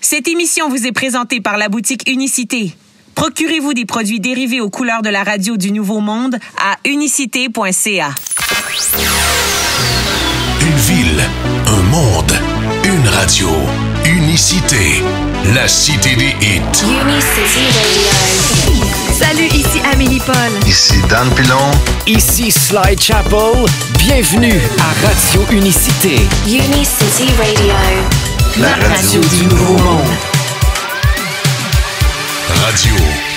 Cette émission vous est présentée par la boutique Unicité. Procurez-vous des produits dérivés aux couleurs de la radio du Nouveau Monde à unicité.ca. Une ville, un monde, une radio. Unicité, la cité des hits. Unicity Radio. Salut, ici Amélie Paul. Ici Dan Pilon. Ici Sly Chapel. Bienvenue à Radio Unicité. Unicity Radio. La radio du Nouveau Monde. Radio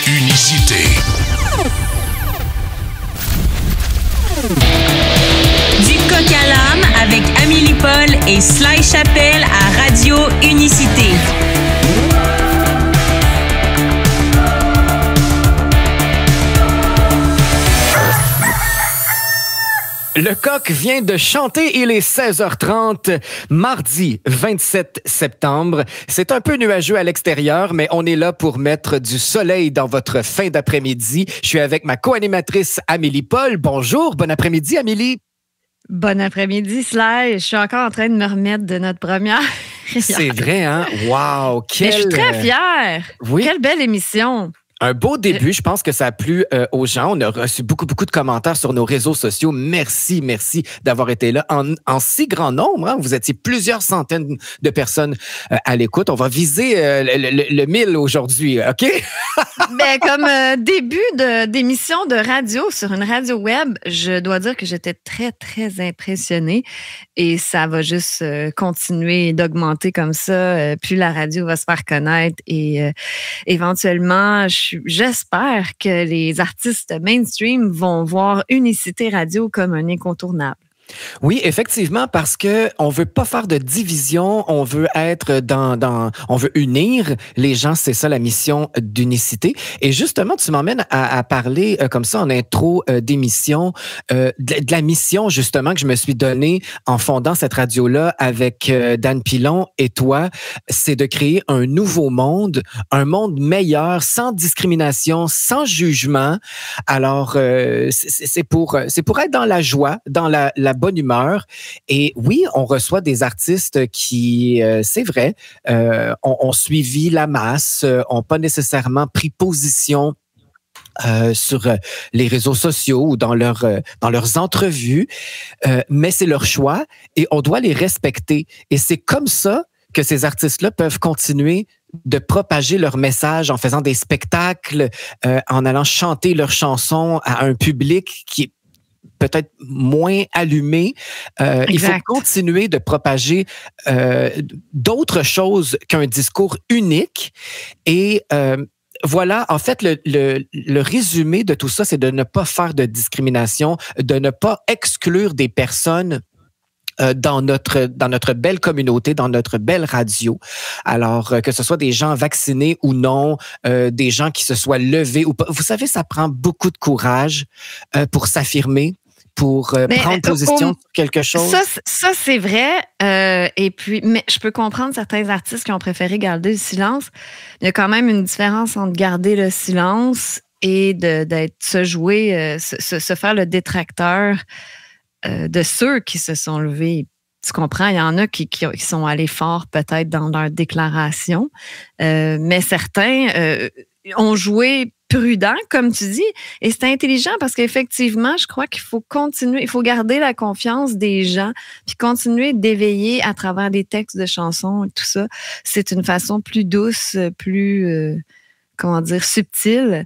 Unicité. Du coq à l'âne avec Amélie Paul et Sly Chapel à Radio Unicité. Le coq vient de chanter, il est 16h30, mardi 27 septembre. C'est un peu nuageux à l'extérieur, mais on est là pour mettre du soleil dans votre fin d'après-midi. Je suis avec ma co-animatrice Amélie Paul. Bonjour, bon après-midi Amélie. Bon après-midi, Sly. Je suis encore en train de me remettre de notre première. C'est vrai, hein? Wow! Mais je suis très fière. Oui. Quelle belle émission. Un beau début. Je pense que ça a plu aux gens. On a reçu beaucoup de commentaires sur nos réseaux sociaux. Merci d'avoir été là en si grand nombre. Hein? Vous étiez plusieurs centaines de personnes à l'écoute. On va viser le 1000 aujourd'hui, OK? Ben, comme début d'émission de radio sur une radio web, je dois dire que j'étais très, très impressionnée. Et ça va juste continuer d'augmenter comme ça. Puis la radio va se faire connaître. Et éventuellement, j'espère que les artistes mainstream vont voir Unicité Radio comme un incontournable. Oui, effectivement, parce que on veut pas faire de division, on veut être on veut unir les gens, c'est ça la mission d'Unicité. Et justement, tu m'emmènes à parler comme ça en intro d'émission de la mission justement que je me suis donnée en fondant cette radio-là avec Dan Pilon et toi, c'est de créer un nouveau monde, un monde meilleur, sans discrimination, sans jugement. Alors, c'est pour être dans la joie, dans la bonne humeur. Et oui, on reçoit des artistes qui, c'est vrai, ont suivi la masse, ont pas nécessairement pris position sur les réseaux sociaux ou dans leurs entrevues, mais c'est leur choix et on doit les respecter. Et c'est comme ça que ces artistes-là peuvent continuer de propager leur message en faisant des spectacles, en allant chanter leurs chansons à un public qui est peut-être moins allumé. Il faut continuer de propager d'autres choses qu'un discours unique. Et voilà, en fait, le résumé de tout ça, c'est de ne pas faire de discrimination, de ne pas exclure des personnes dans notre belle communauté, dans notre belle radio. Alors, que ce soit des gens vaccinés ou non, des gens qui se soient levés ou pas. Vous savez, ça prend beaucoup de courage pour s'affirmer, pour prendre position sur quelque chose. Ça c'est vrai. Et puis, mais je peux comprendre certains artistes qui ont préféré garder le silence. Il y a quand même une différence entre garder le silence et se jouer, se faire le détracteur de ceux qui se sont levés. Tu comprends? Il y en a qui sont allés fort peut-être dans leur déclaration, mais certains ont joué prudent, comme tu dis, et c'est intelligent parce qu'effectivement, je crois qu'il faut continuer, il faut garder la confiance des gens, puis continuer d'éveiller à travers des textes de chansons et tout ça. C'est une façon plus douce, plus, subtile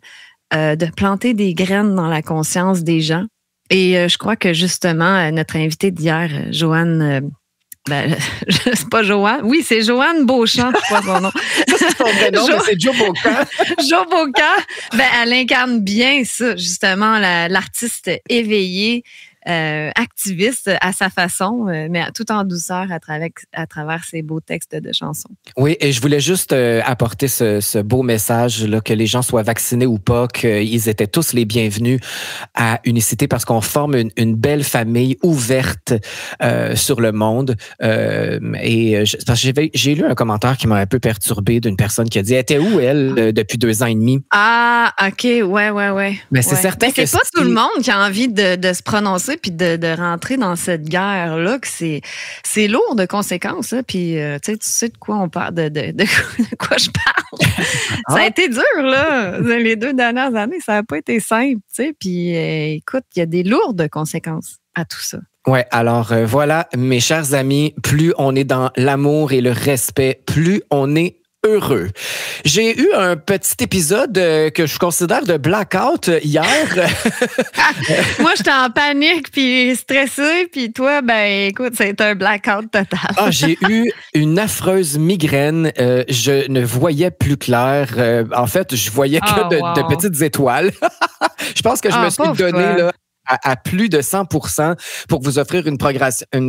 de planter des graines dans la conscience des gens. Et je crois que justement, notre invitée d'hier, Joanne... c'est pas Joanne. Oui, c'est Joanne Beauchamp, je crois son nom. C'est son vrai nom, mais c'est Joe Bocan. Joe Bocan, elle incarne bien ça, justement, l'artiste éveillé, activiste à sa façon, mais tout en douceur à travers ses beaux textes de chansons. Oui, et je voulais juste apporter ce beau message, là, que les gens soient vaccinés ou pas, qu'ils étaient tous les bienvenus à Unicité parce qu'on forme une belle famille ouverte sur le monde. Parce que j'ai lu un commentaire qui m'a un peu perturbé d'une personne qui a dit « Elle était où, elle, depuis 2 ans et demi? » Ah, OK, ouais. Mais c'est certain que c'est pas tout le monde qui a envie de se prononcer sais, puis de rentrer dans cette guerre-là, que c'est lourd de conséquences, là, puis tu sais de quoi on parle, de quoi je parle. Ça a été dur, là. Les 2 dernières années, ça n'a pas été simple, tu sais, puis écoute, il y a des lourdes conséquences à tout ça. Ouais, alors voilà, mes chers amis, plus on est dans l'amour et le respect, plus on est heureux. J'ai eu un petit épisode que je considère de blackout hier. Moi, j'étais en panique puis stressée, puis toi, ben écoute, c'est un blackout total. J'ai eu une affreuse migraine. Je ne voyais plus clair. En fait, je voyais que de petites étoiles. Je pense que je me suis donné là, à plus de 100% pour vous offrir une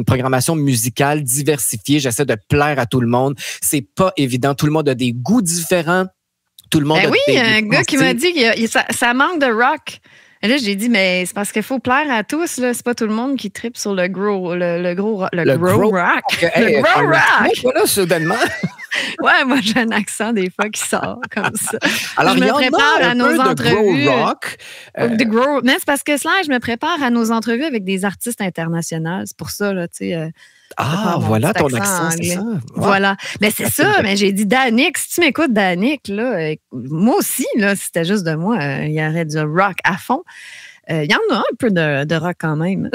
programmation musicale diversifiée. J'essaie de plaire à tout le monde. C'est pas évident. Tout le monde a des goûts différents. Tout le monde a des un gars qui m'a dit que ça manque de rock. Et là, j'ai dit, mais c'est parce qu'il faut plaire à tous. Là. C'est pas tout le monde qui tripe sur le gros rock. Le gros rock. Le gros rock. Voilà, soudainement. Ouais, moi, j'ai un accent des fois qui sort comme ça. Alors, je me prépare à nos entrevues. Rock. Mais c'est parce que je me prépare à nos entrevues avec des artistes internationaux. C'est pour ça, là, tu sais. Voilà ton accent, c'est ça. Voilà. Mais c'est ça, mais j'ai dit Danick. Si tu m'écoutes, Danick, là, moi aussi, là, si c'était juste de moi, il y aurait du rock à fond. Il y en a un peu de rock quand même.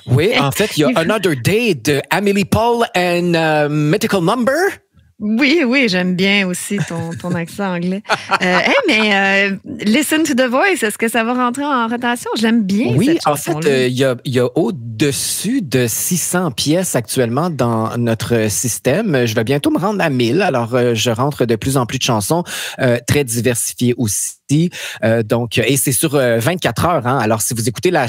Oui, en fait, il y a Another Day de Amelie Paul and Mythical Number. Oui, j'aime bien aussi ton accent anglais. Mais Listen to the Voice, est-ce que ça va rentrer en rotation? Je l'aime bien. Oui, en fait, il y a au-dessus de 600 pièces actuellement dans notre système. Je vais bientôt me rendre à 1000. Alors, je rentre de plus en plus de chansons très diversifiées aussi. Donc, et c'est sur 24 heures. Hein? Alors, si vous écoutez la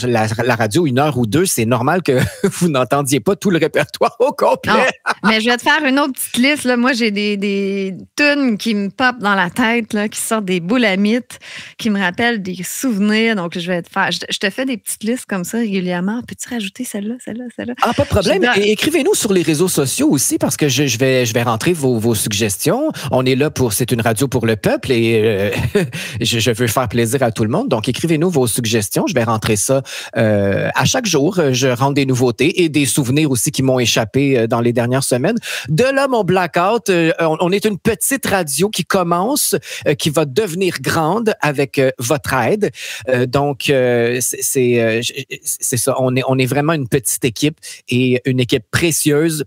radio 1 heure ou 2, c'est normal que vous n'entendiez pas tout le répertoire au complet. Non, mais je vais te faire une autre petite liste. Là. Moi, j'ai des tunes qui me popent dans la tête, là, qui sortent des boulamites, qui me rappellent des souvenirs. Donc, je vais te faire. Je te fais des petites listes comme ça régulièrement. Peux-tu rajouter celle-là? Ah, pas de problème. Et écrivez-nous sur les réseaux sociaux aussi, parce que je vais rentrer vos suggestions. On est là c'est une radio pour le peuple et je veux faire plaisir à tout le monde. Donc, écrivez-nous vos suggestions. Je vais rentrer ça à chaque jour. Je rentre des nouveautés et des souvenirs aussi qui m'ont échappé dans les dernières semaines. De là, mon blackout, on est une petite radio qui commence, qui va devenir grande avec votre aide. Donc, c'est ça. On est vraiment une petite équipe et une équipe précieuse.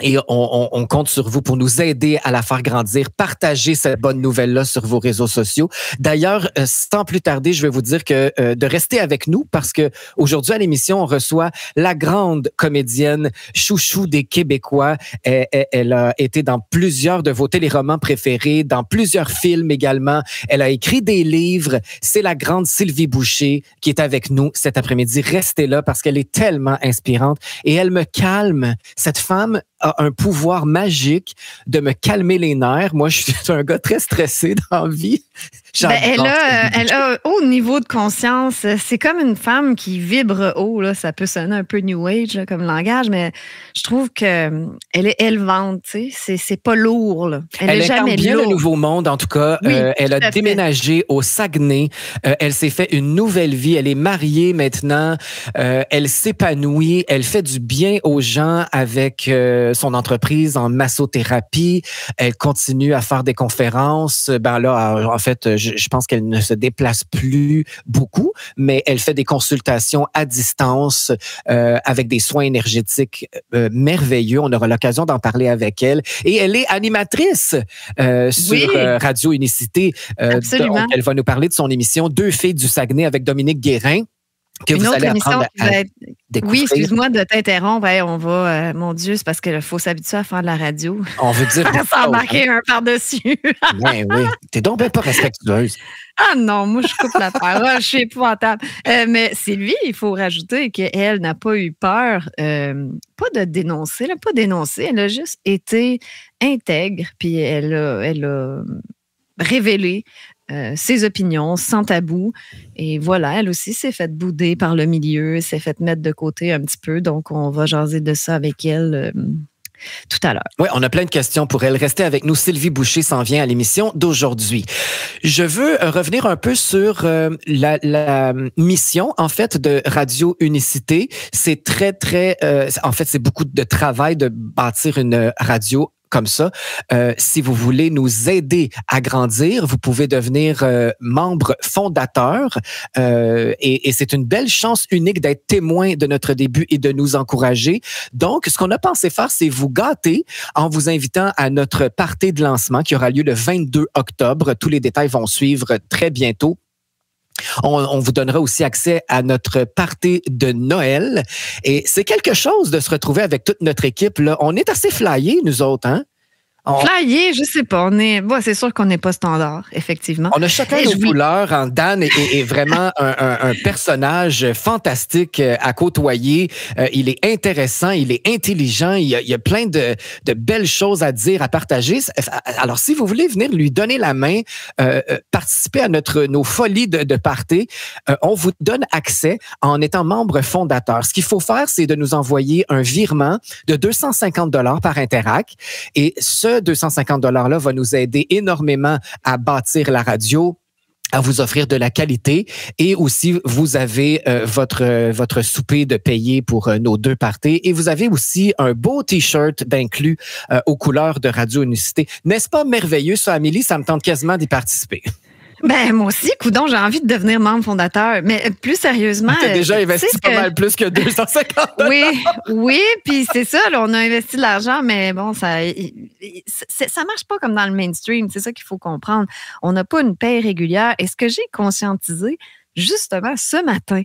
Et on compte sur vous pour nous aider à la faire grandir. Partagez cette bonne nouvelle-là sur vos réseaux sociaux. D'ailleurs, sans plus tarder, je vais vous dire que de rester avec nous parce que aujourd'hui à l'émission, on reçoit la grande comédienne chouchou des Québécois. Elle a été dans plusieurs de vos téléromans préférés, dans plusieurs films également. Elle a écrit des livres. C'est la grande Sylvie Boucher qui est avec nous cet après-midi. Restez là parce qu'elle est tellement inspirante et elle me calme. Cette femme a un pouvoir magique de me calmer les nerfs. Moi, je suis un gars très stressé dans la vie. Elle a haut niveau de conscience. C'est comme une femme qui vibre haut. Là. Ça peut sonner un peu New Age là, comme langage, mais je trouve qu'elle est élevante. C'est pas lourd. Là. Elle est jamais bien lourde. Le Nouveau Monde, en tout cas. Oui, elle a déménagé au Saguenay. Elle s'est fait une nouvelle vie. Elle est mariée maintenant. Elle s'épanouit. Elle fait du bien aux gens avec son entreprise en massothérapie. Elle continue à faire des conférences. En fait, je pense qu'elle ne se déplace plus beaucoup, mais elle fait des consultations à distance avec des soins énergétiques merveilleux. On aura l'occasion d'en parler avec elle. Et elle est animatrice sur Radio Unicité. Absolument. Donc, elle va nous parler de son émission Deux filles du Saguenay avec Dominique Guérin. Que une vous autre allez émission qui va être... découvrir. Oui, excuse-moi de t'interrompre. On va, mon Dieu, c'est parce qu'il faut s'habituer à faire de la radio. On veut dire... Sans marquer un par-dessus. Oui. T'es donc bien pas respectueuse. Ah non, moi, je coupe la parole. Je suis épouvantable. Mais Sylvie, il faut rajouter qu'elle n'a pas eu peur, pas de dénoncer, elle a juste été intègre, puis elle a révélé ses opinions sans tabou. Et voilà, elle aussi s'est faite bouder par le milieu, s'est faite mettre de côté un petit peu. Donc, on va jaser de ça avec elle tout à l'heure. Oui, on a plein de questions pour elle. Restez avec nous. Sylvie Boucher s'en vient à l'émission d'aujourd'hui. Je veux revenir un peu sur la mission, en fait, de Radio Unicité. C'est très, en fait, c'est beaucoup de travail de bâtir une radio comme ça. Si vous voulez nous aider à grandir, vous pouvez devenir membre fondateur et c'est une belle chance unique d'être témoin de notre début et de nous encourager. Donc, ce qu'on a pensé faire, c'est vous gâter en vous invitant à notre party de lancement qui aura lieu le 22 octobre. Tous les détails vont suivre très bientôt. On vous donnera aussi accès à notre party de Noël. Et c'est quelque chose de se retrouver avec toute notre équipe. Là. On est assez flyés, nous autres, hein? Flyé, je sais pas. C'est sûr qu'on n'est pas standard, effectivement. On a chacun nos couleurs. Hein. Dan est vraiment un personnage fantastique à côtoyer. Il est intéressant, il est intelligent. Il y a plein de belles choses à dire, à partager. Alors, si vous voulez venir lui donner la main, participer à nos folies de party, on vous donne accès en étant membre fondateur. Ce qu'il faut faire, c'est de nous envoyer un virement de 250 $ par Interac. Et ce 250 $ va nous aider énormément à bâtir la radio, à vous offrir de la qualité et aussi vous avez votre souper de payer pour nos 2 parties et vous avez aussi un beau T-shirt d'inclus aux couleurs de Radio Unicité. N'est-ce pas merveilleux ça, Amélie? Ça me tente quasiment d'y participer. Ben, moi aussi, coudonc, j'ai envie de devenir membre fondateur. Mais plus sérieusement. Tu as déjà investi pas mal plus que 250 $. Oui, puis c'est ça, là, on a investi de l'argent, mais bon, ça marche pas comme dans le mainstream. C'est ça qu'il faut comprendre. On n'a pas une paie régulière. Et ce que j'ai conscientisé, justement, ce matin,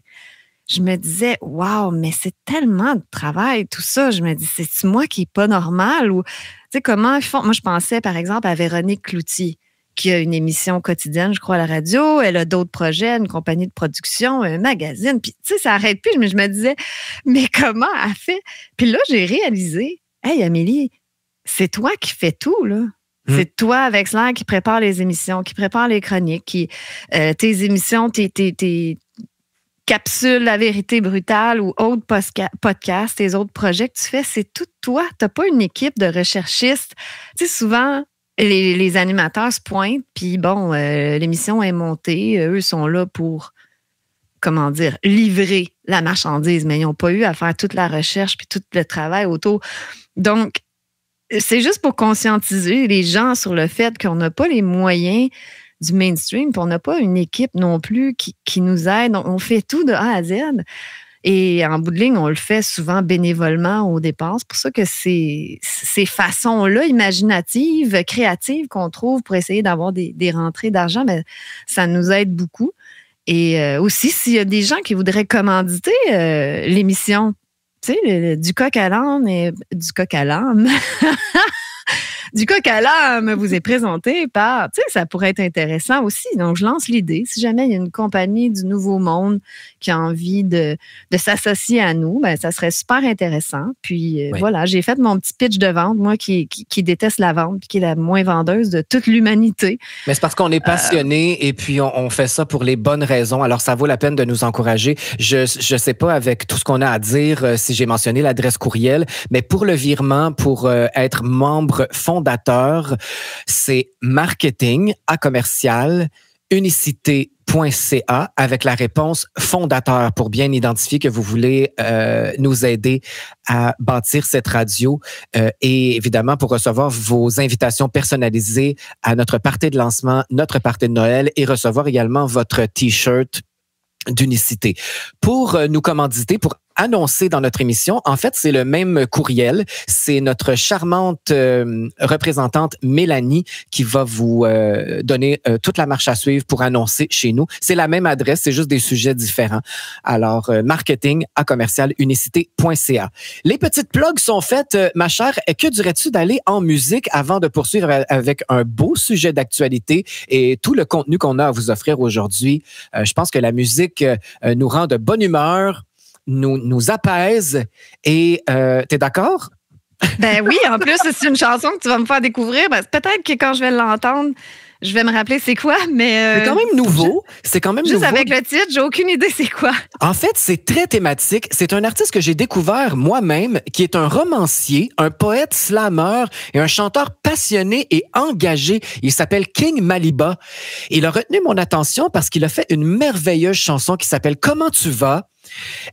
je me disais, waouh, mais c'est tellement de travail, tout ça. Je me dis, c'est-tu moi qui est pas normal? Ou, tu sais, comment ils font? Moi, je pensais, par exemple, à Véronique Cloutier, qui a une émission quotidienne, je crois, à la radio. Elle a d'autres projets, une compagnie de production, un magazine. Puis, tu sais, ça n'arrête plus. Mais je me disais, mais comment elle fait? Puis là, j'ai réalisé, hey, Amélie, c'est toi qui fais tout, là. C'est toi, avec Slair, qui prépare les émissions, qui prépare les chroniques, tes émissions, tes capsules La Vérité Brutale ou autres podcasts, tes autres projets que tu fais, c'est tout toi. Tu n'as pas une équipe de recherchistes. Tu sais, souvent, les animateurs se pointent, puis bon, l'émission est montée, eux sont là pour, comment dire, livrer la marchandise, mais ils n'ont pas eu à faire toute la recherche puis tout le travail autour. Donc, c'est juste pour conscientiser les gens sur le fait qu'on n'a pas les moyens du mainstream, puis on n'a pas une équipe non plus qui nous aide. On fait tout de A à Z. Et en bout de ligne, on le fait souvent bénévolement au départ. C'est pour ça que ces façons-là, imaginatives, créatives qu'on trouve pour essayer d'avoir des rentrées d'argent, mais ça nous aide beaucoup. Et aussi, s'il y a des gens qui voudraient commanditer l'émission, tu sais, du coq à l'âne et du coq à l'âme. Du coq à l'âme vous est présenté par, tu sais, ça pourrait être intéressant aussi. Donc, je lance l'idée. Si jamais il y a une compagnie du Nouveau Monde qui a envie de s'associer à nous, ben, ça serait super intéressant. Puis, voilà, j'ai fait mon petit pitch de vente, moi qui déteste la vente, puis qui est la moins vendeuse de toute l'humanité. Mais c'est parce qu'on est passionné et puis on fait ça pour les bonnes raisons. Alors, ça vaut la peine de nous encourager. Je sais pas avec tout ce qu'on a à dire si j'ai mentionné l'adresse courriel, mais pour le virement, pour être membre fondateur, c'est marketing@unicité.ca avec la réponse fondateur pour bien identifier que vous voulez nous aider à bâtir cette radio et évidemment pour recevoir vos invitations personnalisées à notre party de lancement, notre party de Noël et recevoir également votre T-shirt d'Unicité. Pour nous commanditer, pour annoncer dans notre émission, en fait, c'est le même courriel. C'est notre charmante représentante Mélanie qui va vous donner toute la marche à suivre pour annoncer chez nous. C'est la même adresse, c'est juste des sujets différents. Alors, marketing@unicité.ca. Les petites plugs sont faites. Ma chère, que dirais-tu d'aller en musique avant de poursuivre avec un beau sujet d'actualité et tout le contenu qu'on a à vous offrir aujourd'hui? Je pense que la musique nous rend de bonne humeur, nous apaise et t'es d'accord? Ben oui, en plus, c'est une chanson que tu vas me faire découvrir. Ben, peut-être que quand je vais l'entendre, je vais me rappeler c'est quoi, mais... C'est quand même nouveau. C'est quand même juste nouveau. avec le titre, j'ai aucune idée c'est quoi. En fait, c'est très thématique. C'est un artiste que j'ai découvert moi-même, qui est un romancier, un poète slameur et un chanteur passionné et engagé. Il s'appelle King Maliba. Il a retenu mon attention parce qu'il a fait une merveilleuse chanson qui s'appelle « Comment tu vas ?»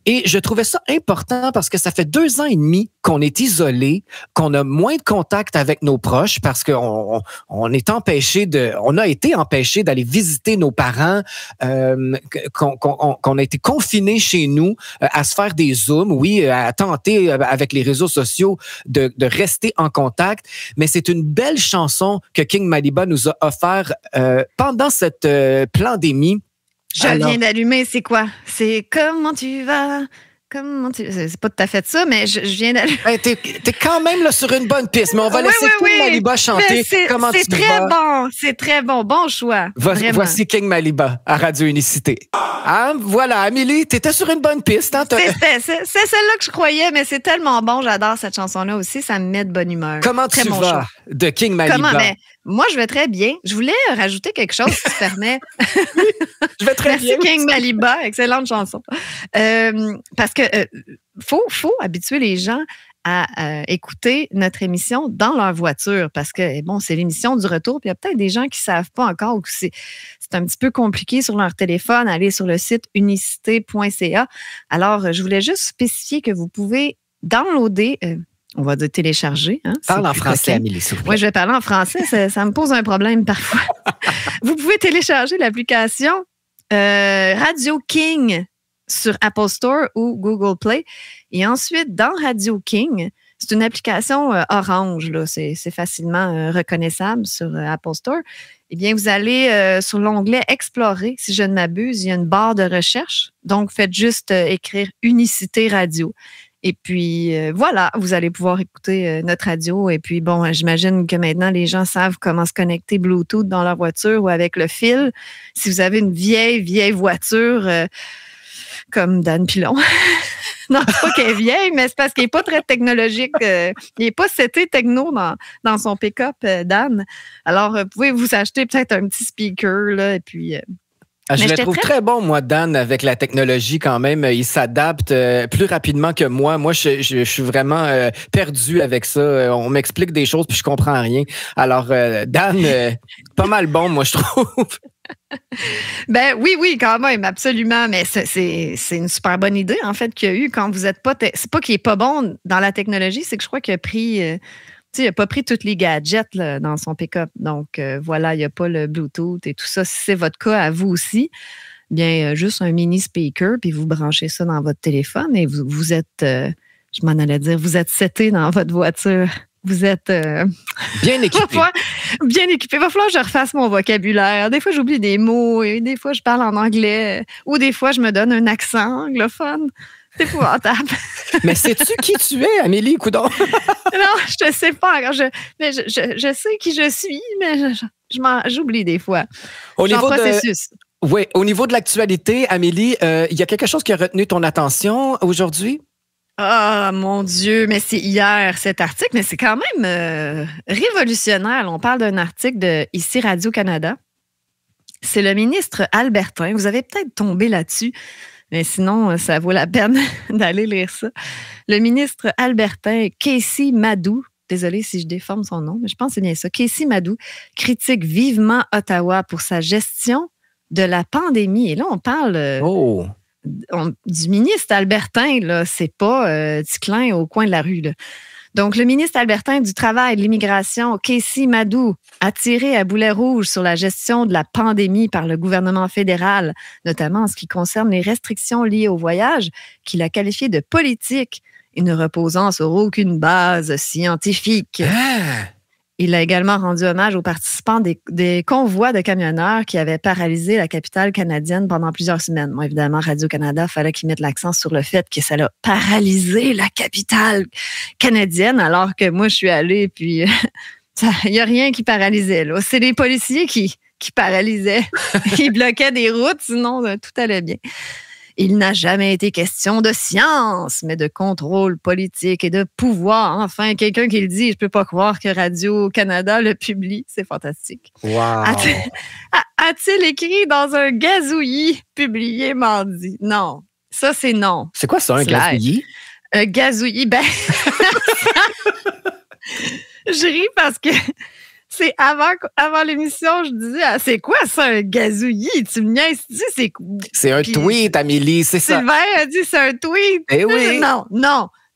Et je trouvais ça important parce que ça fait 2 ans et demi qu'on est isolé, qu'on a moins de contact avec nos proches parce qu'on on a été empêché d'aller visiter nos parents, qu'on a été confinés chez nous à se faire des zooms, oui, à tenter avec les réseaux sociaux de rester en contact. Mais c'est une belle chanson que King Maliba nous a offert pendant cette pandémie. Je viens d'allumer, c'est quoi? C'est comment tu vas? C'est pas tout à fait ça, mais je viens d'allumer. Ben, t'es quand même là sur une bonne piste, mais on va laisser King Maliba chanter. Comment tu vas? C'est très bon, c'est très bon. Bon choix. Voici King Maliba à Radio Unicité. Ah, voilà, Amélie, t'étais sur une bonne piste. Hein? C'est celle-là que je croyais, mais c'est tellement bon. J'adore cette chanson-là aussi. Ça me met de bonne humeur. Comment tu vas de King Maliba? Ben, moi, je vais très bien. Je voulais rajouter quelque chose qui te permet. Je vais très bien. Merci King Maliba. Excellente chanson. Parce que faut habituer les gens à écouter notre émission dans leur voiture parce que, bon, c'est l'émission du retour. Puis il y a peut-être des gens qui ne savent pas encore ou que c'est un petit peu compliqué sur leur téléphone, aller sur le site unicité.ca. Alors, je voulais juste spécifier que vous pouvez downloader, on va dire télécharger. Hein, parle en français, Amélie, s'il vous plaît. Oui, je vais parler en français. Ça me pose un problème parfois. Vous pouvez télécharger l'application Radio King sur Apple Store ou Google Play. Et ensuite, dans Radio King, c'est une application orange. Là, c'est facilement reconnaissable sur Apple Store. Eh bien, vous allez sur l'onglet Explorer. Si je ne m'abuse, il y a une barre de recherche. Donc, faites juste écrire Unicité Radio. Et puis, voilà, vous allez pouvoir écouter notre radio. Et puis, bon, j'imagine que maintenant, les gens savent comment se connecter Bluetooth dans leur voiture ou avec le fil. Si vous avez une vieille voiture comme Dan Pilon. Non, c'est pas qu'elle est vieille, mais c'est parce qu'il n'est pas très technologique. Il n'est pas seté techno dans son pick-up, Dan. Alors, vous pouvez vous acheter peut-être un petit speaker, là, et puis... je le trouve très bon, moi, Dan, avec la technologie quand même. Il s'adapte plus rapidement que moi. Moi, je suis vraiment perdu avec ça. On m'explique des choses puis je comprends rien. Alors, Dan, pas mal bon, moi, je trouve. Ben oui, quand même, absolument. Mais c'est une super bonne idée, en fait, qu'il y a eu quand vous n'êtes pas... C'est pas qu'il n'est pas bon dans la technologie, c'est que je crois qu'il a pris... il n'a pas pris tous les gadgets là, dans son pick-up. Donc, voilà, il n'y a pas le Bluetooth et tout ça. Si c'est votre cas à vous aussi, bien, juste un mini speaker, puis vous branchez ça dans votre téléphone et vous êtes, je m'en allais dire, vous êtes seté dans votre voiture. Vous êtes... bien équipé. Bien équipé. Il va falloir que je refasse mon vocabulaire. Des fois, j'oublie des mots et des fois, je parle en anglais ou des fois, je me donne un accent anglophone. C'est épouvantable. Mais sais-tu qui tu es, Amélie Coudon? Non, je ne sais pas encore. Je sais qui je suis, mais j'oublie des fois. Au niveau processus. Oui, au niveau de l'actualité, Amélie, il y a quelque chose qui a retenu ton attention aujourd'hui? Ah, mon Dieu, mais c'est hier cet article, mais c'est quand même révolutionnaire. On parle d'un article de ici Radio-Canada. C'est le ministre Albertin. Vous avez peut-être tombé là-dessus. Mais sinon, ça vaut la peine d'aller lire ça. Le ministre Albertin Casey Madou, désolé si je déforme son nom, mais je pense que c'est bien ça, Casey Madou, critique vivement Ottawa pour sa gestion de la pandémie. Et là, on parle du ministre Albertin, là, c'est pas Ticlin au coin de la rue, là. Donc, le ministre Albertin du Travail et de l'Immigration, Casey Madou, a tiré à boulet rouge sur la gestion de la pandémie par le gouvernement fédéral, notamment en ce qui concerne les restrictions liées au voyage, qu'il a qualifiées de politiques et ne reposant sur aucune base scientifique. Il a également rendu hommage aux participants des convois de camionneurs qui avaient paralysé la capitale canadienne pendant plusieurs semaines. Moi, évidemment, Radio-Canada, il fallait qu'il mette l'accent sur le fait que ça a paralysé la capitale canadienne, alors que moi, je suis allée, puis il n'y a rien qui paralysait, là. C'est les policiers qui paralysaient. Ils bloquaient des routes, sinon tout allait bien. Il n'a jamais été question de science, mais de contrôle politique et de pouvoir. Enfin, quelqu'un qui le dit, je peux pas croire que Radio-Canada le publie. C'est fantastique. Wow. A-t-il écrit dans un gazouillis publié mardi? Non. Ça, c'est non. C'est quoi ça, un gazouillis? Un gazouillis, ben... Je ris parce que c'est avant l'émission, je disais, c'est quoi ça, un gazouillis? Tu me niaises, tu dis, c'est quoi? C'est un tweet, Amélie, c'est ça. Sylvain a dit, c'est un tweet. Eh oui.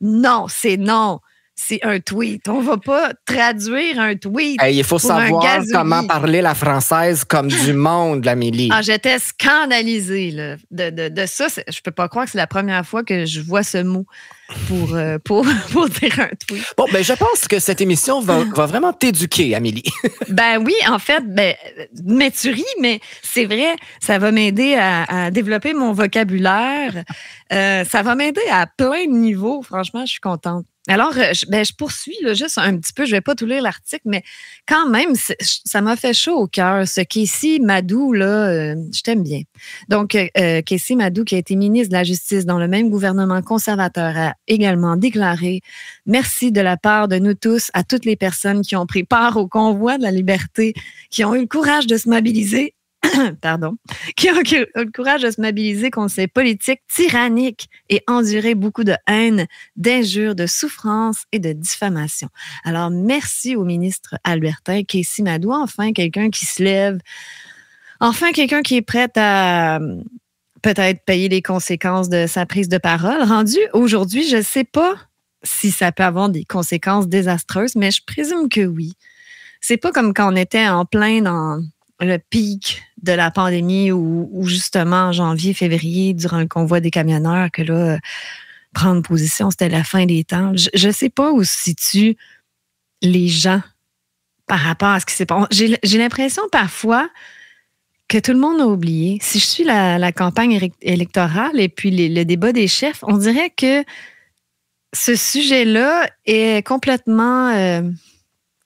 Non, c'est non. C'est un tweet. On va pas traduire un tweet. Hey, il faut savoir comment parler la française comme du monde, Amélie. Ah, j'étais scandalisée là, de ça. Je peux pas croire que c'est la première fois que je vois ce mot pour dire un tweet. Bon, ben je pense que cette émission va vraiment t'éduquer, Amélie. Ben oui, en fait, mais tu ris, mais c'est vrai, ça va m'aider à développer mon vocabulaire. Ça va m'aider à plein de niveaux. Franchement, je suis contente. Alors, je poursuis là, juste un petit peu. Je vais pas tout lire l'article, mais quand même, ça m'a fait chaud au cœur. Ce Casey Madou, là, je t'aime bien. Donc, Casey Madou, qui a été ministre de la Justice dans le même gouvernement conservateur, a également déclaré « Merci de la part de nous tous à toutes les personnes qui ont pris part au convoi de la liberté, qui ont eu le courage de se mobiliser qui ont eu le courage de se mobiliser contre ces politiques tyranniques et endurer beaucoup de haine, d'injures, de souffrance et de diffamation. » Alors, merci au ministre albertain, Casey Madou, enfin quelqu'un qui se lève, enfin quelqu'un qui est prêt à peut-être payer les conséquences de sa prise de parole. Rendu aujourd'hui, je ne sais pas si ça peut avoir des conséquences désastreuses, mais je présume que oui. C'est pas comme quand on était en plein dans le pic de la pandémie ou justement en janvier, février, durant le convoi des camionneurs, que là, prendre position, c'était la fin des temps. Je ne sais pas où se situent les gens par rapport à ce qui s'est passé. J'ai l'impression parfois que tout le monde a oublié. Si je suis la campagne électorale et puis le débat des chefs, on dirait que ce sujet-là est complètement...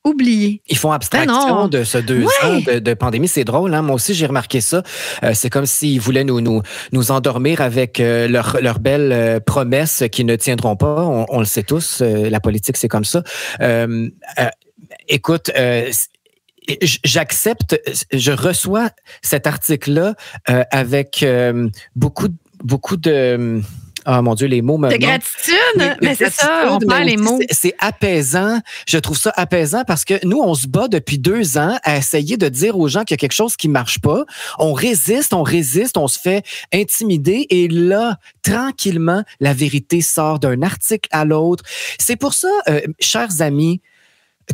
oublié. Ils font abstraction de ce 2 ans de pandémie. C'est drôle, hein? Moi aussi, j'ai remarqué ça. C'est comme s'ils voulaient nous endormir avec leurs belles promesses qui ne tiendront pas. On le sait tous, la politique, c'est comme ça. Écoute, j'accepte, je reçois cet article-là avec beaucoup de... Ah, mon Dieu, les mots me de gratitude, mais c'est ça, on perd les mots. C'est apaisant. Je trouve ça apaisant parce que nous, on se bat depuis 2 ans à essayer de dire aux gens qu'il y a quelque chose qui marche pas. On résiste, on se fait intimider et là, tranquillement, la vérité sort d'un article à l'autre. C'est pour ça, chers amis,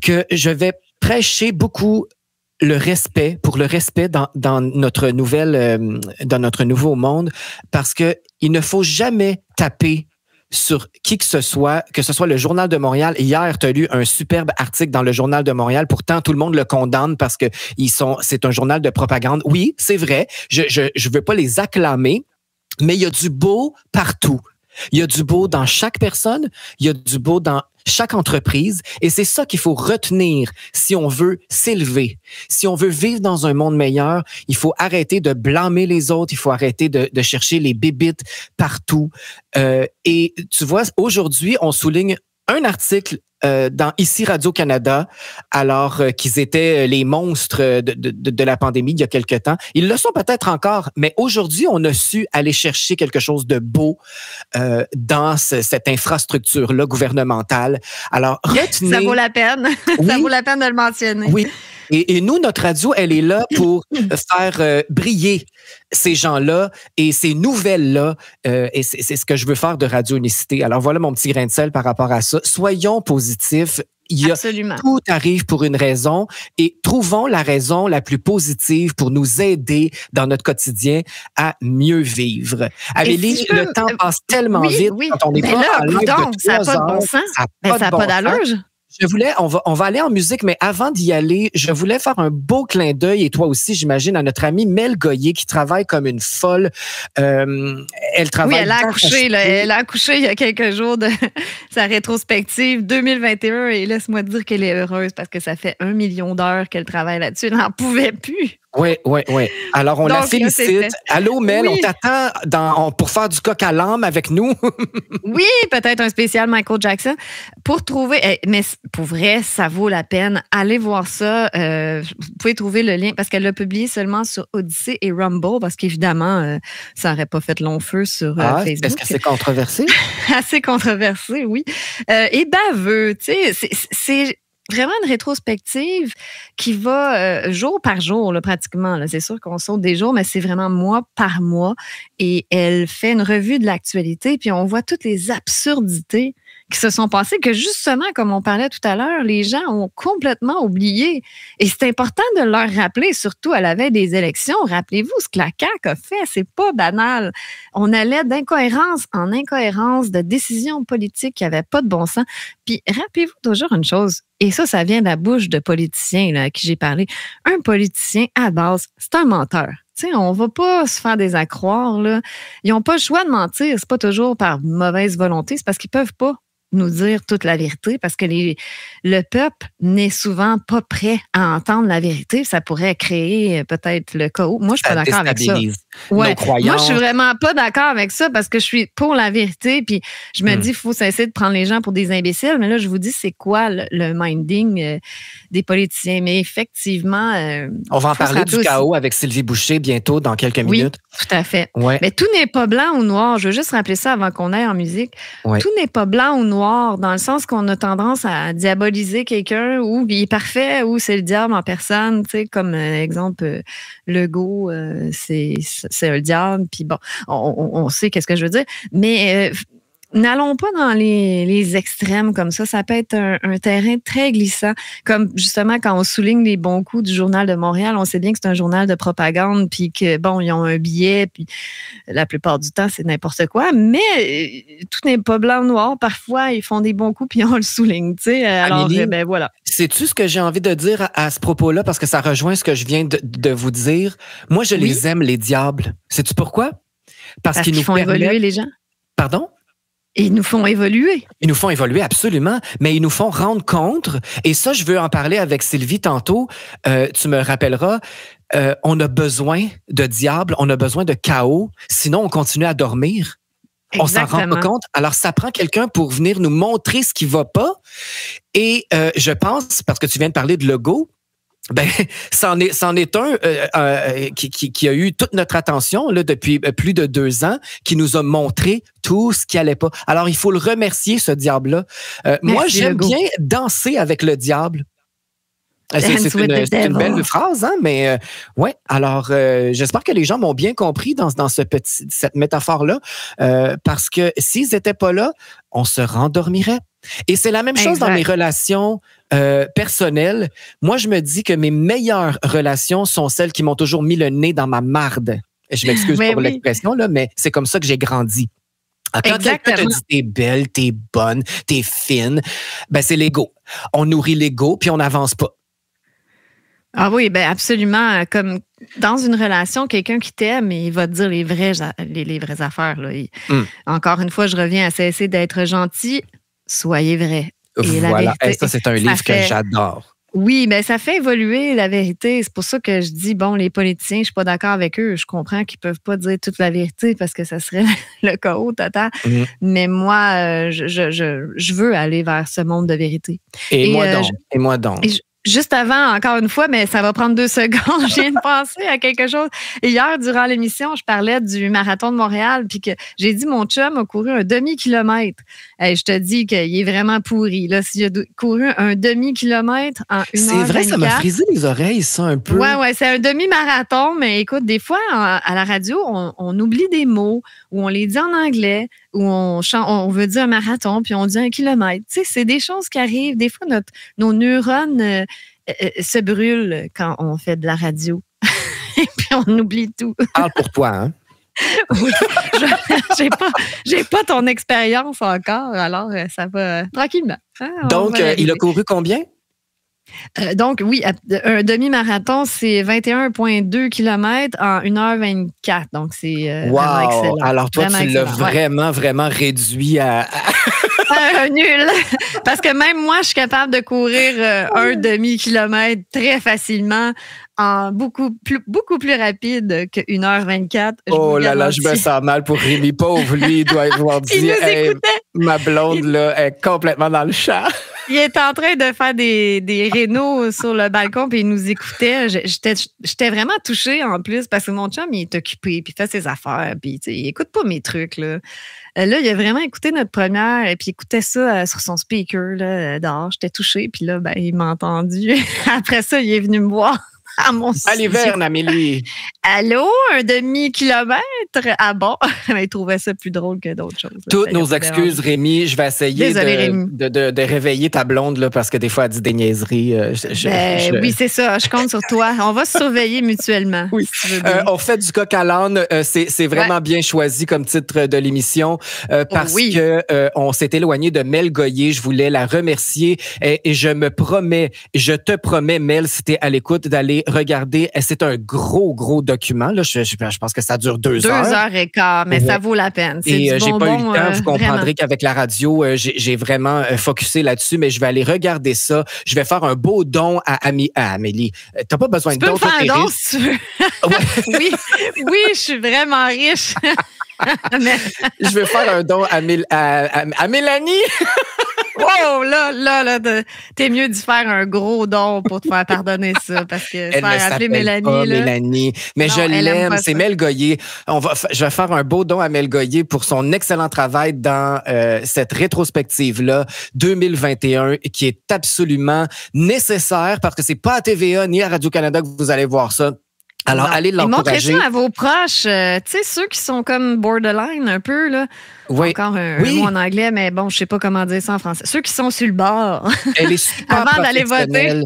que je vais prêcher beaucoup pour le respect dans notre dans notre nouveau monde, parce que il ne faut jamais taper sur qui que ce soit le Journal de Montréal. Hier, tu as lu un superbe article dans le Journal de Montréal. Pourtant, tout le monde le condamne parce que c'est un journal de propagande. Oui, c'est vrai. Je veux pas les acclamer, mais il y a du beau partout. Il y a du beau dans chaque personne. Il y a du beau dans chaque entreprise. Et c'est ça qu'il faut retenir si on veut s'élever. Si on veut vivre dans un monde meilleur, il faut arrêter de blâmer les autres. Il faut arrêter de chercher les bébites partout. Et tu vois, aujourd'hui, on souligne un article dans Ici Radio-Canada, alors qu'ils étaient les monstres de la pandémie il y a quelque temps. Ils le sont peut-être encore, mais aujourd'hui, on a su aller chercher quelque chose de beau dans cette infrastructure-là gouvernementale. Alors, retenez... Ça vaut la peine. Oui. Ça vaut la peine de le mentionner. Oui. Et nous, notre radio, elle est là pour faire briller ces gens-là et ces nouvelles-là. Et c'est ce que je veux faire de Radio Unicité. Alors voilà mon petit grain de sel par rapport à ça. Soyons positifs. Absolument. Tout arrive pour une raison et trouvons la raison la plus positive pour nous aider dans notre quotidien à mieux vivre. Amélie, le temps passe tellement vite quand on est pas à live de 3 heures. Ça n'a pas d'allure. On va aller en musique, mais avant d'y aller, je voulais faire un beau clin d'œil, et toi aussi, j'imagine, à notre amie Mel Goyer, qui travaille comme une folle. Elle travaille... Oui, elle a accouché il y a quelques jours de sa rétrospective 2021, et laisse-moi te dire qu'elle est heureuse parce que ça fait 1 million d'heures qu'elle travaille là-dessus. Elle n'en pouvait plus. Oui. Alors, on la Donc, félicite. Allô, Mel, Oui. on t'attend pour faire du coq à l'âme avec nous. Oui, peut-être un spécial Michael Jackson. Pour trouver, mais pour vrai, ça vaut la peine. Allez voir ça. Vous pouvez trouver le lien parce qu'elle l'a publié seulement sur Odyssey et Rumble parce qu'évidemment, ça n'aurait pas fait long feu sur Facebook. Est-ce que c'est controversé? Assez controversé, oui. Et baveux, tu sais, c'est vraiment une rétrospective qui va jour par jour, là, pratiquement. Là. C'est sûr qu'on saute des jours, mais c'est vraiment mois par mois. Et elle fait une revue de l'actualité, puis on voit toutes les absurdités qui se sont passées, que justement, comme on parlait tout à l'heure, les gens ont complètement oublié. Et c'est important de leur rappeler, surtout à la veille des élections. Rappelez-vous ce que la CAQ a fait, c'est pas banal. On allait d'incohérence en incohérence, de décisions politiques qui n'avaient pas de bon sens. Puis rappelez-vous toujours une chose, et ça vient de la bouche de politiciens là, à qui j'ai parlé. Un politicien, à base, c'est un menteur. Tu sais, on va pas se faire des accroires, là. Ils n'ont pas le choix de mentir. C'est pas toujours par mauvaise volonté, c'est parce qu'ils peuvent pas nous dire toute la vérité, parce que le peuple n'est souvent pas prêt à entendre la vérité. Ça pourrait créer peut-être le chaos. Moi, je suis pas d'accord avec ça. Ouais. Moi, je suis vraiment pas d'accord avec ça parce que je suis pour la vérité. Puis je me dis, il faut cesser de prendre les gens pour des imbéciles. Mais là, je vous dis, c'est quoi le minding des politiciens? Mais effectivement, on va en parler du chaos avec Sylvie Boucher bientôt, dans quelques minutes. Tout à fait. Ouais. Mais tout n'est pas blanc ou noir. Je veux juste rappeler ça avant qu'on aille en musique. Ouais. Tout n'est pas blanc ou noir dans le sens qu'on a tendance à diaboliser quelqu'un ou il est parfait ou c'est le diable en personne. Tu sais, comme exemple, Legault, c'est un diable. Puis bon, on sait qu'est-ce que je veux dire. Mais n'allons pas dans les extrêmes comme ça. Ça peut être un terrain très glissant. Comme justement, quand on souligne les bons coups du Journal de Montréal, on sait bien que c'est un journal de propagande, puis que, bon, ils ont un billet, puis la plupart du temps, c'est n'importe quoi. Mais tout n'est pas blanc ou noir. Parfois, ils font des bons coups, puis on le souligne. Tu sais. Alors, Amélie, ben voilà. Sais-tu ce que j'ai envie de dire à ce propos-là? Parce que ça rejoint ce que je viens de vous dire. Moi, je les aime, les diables. Sais-tu pourquoi? Parce qu'ils nous font évoluer les gens. Pardon? Ils nous font évoluer. Ils nous font évoluer, absolument. Mais ils nous font rendre compte. Et ça, je veux en parler avec Sylvie tantôt. Tu me rappelleras, on a besoin de diable, on a besoin de chaos. Sinon, on continue à dormir. Exactement. On s'en rend pas compte. Alors, ça prend quelqu'un pour venir nous montrer ce qui va pas. Et je pense, parce que tu viens de parler de Legault, ben, c'en est un qui a eu toute notre attention là, depuis plus de 2 ans, qui nous a montré tout ce qui allait pas. Alors, il faut le remercier, ce diable-là. Moi, j'aime bien danser avec le diable. C'est une belle phrase, hein? Mais ouais. Alors, j'espère que les gens m'ont bien compris dans cette métaphore-là, parce que s'ils n'étaient pas là, on se rendormirait. Et c'est la même chose dans mes relations personnelles. Moi, je me dis que mes meilleures relations sont celles qui m'ont toujours mis le nez dans ma marde. Je m'excuse pour l'expression, là, mais c'est comme ça que j'ai grandi. Quand quelqu'un te dit t'es belle, t'es bonne, t'es fine, ben c'est l'ego. On nourrit l'ego puis on n'avance pas. Ah oui, ben absolument. Comme dans une relation, quelqu'un qui t'aime, il va te dire les vraies affaires. Là. Encore une fois, je reviens à cesser d'être gentil. Soyez vrai. Et voilà. La vérité, ça, c'est un livre que j'adore. Oui, mais ça fait évoluer la vérité. C'est pour ça que je dis, bon, les politiciens, je suis pas d'accord avec eux. Je comprends qu'ils peuvent pas dire toute la vérité parce que ça serait le chaos total. Mais moi, je veux aller vers ce monde de vérité. Et moi donc. Juste avant, encore une fois, mais ça va prendre 2 secondes, je viens de penser à quelque chose. Hier, durant l'émission, je parlais du marathon de Montréal, puis que j'ai dit mon chum a couru un demi-kilomètre. Je te dis qu'il est vraiment pourri. Là, s'il a couru un demi-kilomètre en 1h24. C'est vrai, ça m'a frisé les oreilles, ça, un peu. Ouais, c'est un demi-marathon, mais écoute, des fois, à la radio, on oublie des mots, ou on les dit en anglais, ou on veut dire un marathon, puis on dit 1 kilomètre. Tu sais, c'est des choses qui arrivent. Des fois, nos neurones se brûlent quand on fait de la radio. Et puis, on oublie tout. Parle pour toi, hein? Oui. J'ai pas ton expérience encore, alors ça va tranquillement. Hein, donc, il a couru combien? Donc, oui, un demi-marathon, c'est 21,2 km en 1h24. Donc, c'est vraiment excellent. Alors, toi, tu l'as vraiment réduit à... Un nul. Parce que même moi, je suis capable de courir un demi-kilomètre très facilement en beaucoup plus rapide que 1h24. Oh là là, je me sens mal pour Rémi. Pauvre, lui, il doit avoir dit Il nous écoutait. Ma blonde là, est complètement dans le champ. Il est en train de faire des rénaux sur le balcon, puis il nous écoutait. J'étais vraiment touchée en plus, parce que mon chum, il est occupé, puis il fait ses affaires, puis il écoute pas mes trucs. Là, il a vraiment écouté notre première, et puis il écoutait ça sur son speaker là, dehors. J'étais touchée, puis là, il m'a entendu. Après ça, il est venu me voir. À mon l'hiverne, Amélie. Allô, un demi-kilomètre? Ah bon? Il trouvait ça plus drôle que d'autres choses. Toutes nos excuses, Rémi. Je vais essayer de réveiller ta blonde là, parce que des fois, elle dit des niaiseries. Oui, c'est ça. Je compte sur toi. On va se surveiller mutuellement. Oui. Si tu veux bien. On fait du coq à l'âne. C'est vraiment bien choisi comme titre de l'émission parce que on s'est éloigné de Mel Goyer. Je voulais la remercier et je te promets, Mel, si t'es à l'écoute, d'aller regarder. C'est un gros document. Là. Je pense que ça dure 2 heures. 2h15, mais ça vaut la peine. C'est et j'ai pas eu le temps. Vous comprendrez vraiment. qu'avec la radio, j'ai vraiment focusé là-dessus, mais je vais aller regarder ça. Je vais faire un beau don à Amélie. T'as pas besoin de don. Tu peux me faire un don si tu veux. Oui, je suis vraiment riche. Je vais faire un don à Mélanie. Wow, là, t'es mieux d'y faire un gros don pour te faire pardonner ça, parce que elle faire appeler Mélanie. Pas là, Mélanie, mais non, je l'aime. C'est Mel Goyer. Je vais faire un beau don à Mel Goyer pour son excellent travail dans cette rétrospective-là 2021, qui est absolument nécessaire parce que c'est pas à TVA ni à Radio-Canada que vous allez voir ça. Alors, allez l'encourager. Montrez ça à vos proches. Tu sais, ceux qui sont comme borderline un peu, là. Oui. Encore un mot en anglais, mais bon, je sais pas comment dire ça en français. Ceux qui sont sur le bord. Elle est super avant d'aller voter.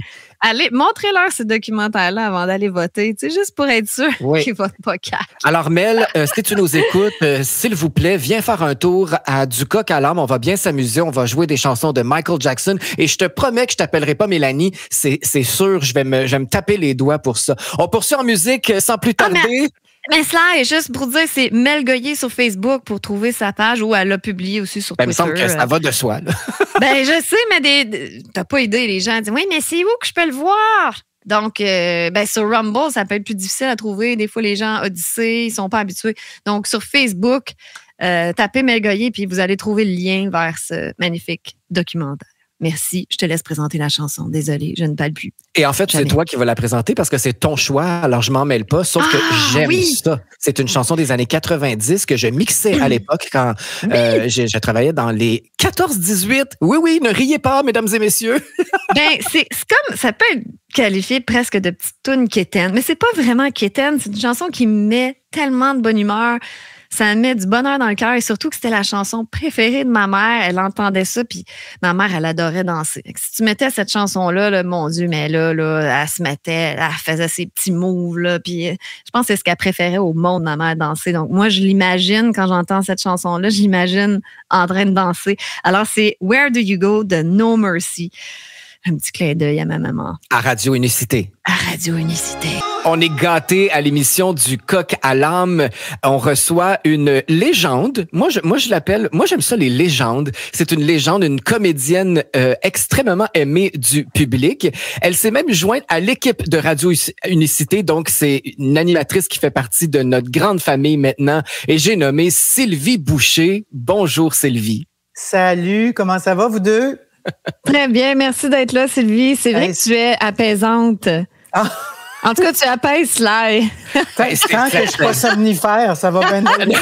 Montrez-leur ce documentaire-là avant d'aller voter, tu sais, juste pour être sûr qu'ils votent pas quatre. Alors, Mel, si tu nous écoutes, s'il vous plaît, viens faire un tour à Du Coq à l'âne. On va bien s'amuser. On va jouer des chansons de Michael Jackson. Et je te promets que je t'appellerai pas Mélanie. C'est sûr, je vais me taper les doigts pour ça. On poursuit en musique sans plus tarder. Mais Sly, juste pour dire, c'est Mel Goyer sur Facebook pour trouver sa page, où elle l'a publié aussi sur Twitter. Il me semble que ça va de soi. Là. Je sais, mais t'as pas idée, les gens disent « Oui, mais c'est où que je peux le voir? » Donc, sur Rumble, ça peut être plus difficile à trouver. Des fois, les gens Odyssey, ils sont pas habitués. Donc, sur Facebook, tapez Mel Goyer, puis vous allez trouver le lien vers ce magnifique documentaire. Merci, je te laisse présenter la chanson. Désolée, je ne parle plus. Et en fait, c'est toi qui vas la présenter parce que c'est ton choix, alors je m'en mêle pas, sauf que j'aime ça. C'est une chanson des années 90 que je mixais à l'époque quand je travaillais dans les 14-18. Oui, ne riez pas, mesdames et messieurs. C'est comme, ça peut être qualifié presque de petite toune quétaine, mais c'est pas vraiment quétaine, c'est une chanson qui met tellement de bonne humeur. Ça met du bonheur dans le cœur et surtout que c'était la chanson préférée de ma mère. Elle entendait ça, puis ma mère, elle adorait danser. Si tu mettais cette chanson-là, là, mon Dieu, mais là, elle se mettait, elle faisait ses petits moves, là, puis je pense que c'est ce qu'elle préférait au monde, ma mère, danser. Donc, moi, je l'imagine, quand j'entends cette chanson-là, je l'imagine en train de danser. Alors, c'est « Where Do You Go » de No Mercy. Un petit clin d'œil à ma maman. À Radio Unicité. À Radio Unicité. On est gâtés à l'émission du Coq à l'âme. On reçoit une légende. Moi, j'aime ça, les légendes. C'est une légende, une comédienne extrêmement aimée du public. Elle s'est même jointe à l'équipe de Radio Unicité. Donc, c'est une animatrice qui fait partie de notre grande famille maintenant. Et j'ai nommé Sylvie Boucher. Bonjour, Sylvie. Salut, comment ça va, vous deux? Très bien, merci d'être là, Sylvie. C'est vrai que tu es apaisante. Ah. En tout cas, tu apaises Sly. Tant que je suis pas somnifère, ça va bien aller.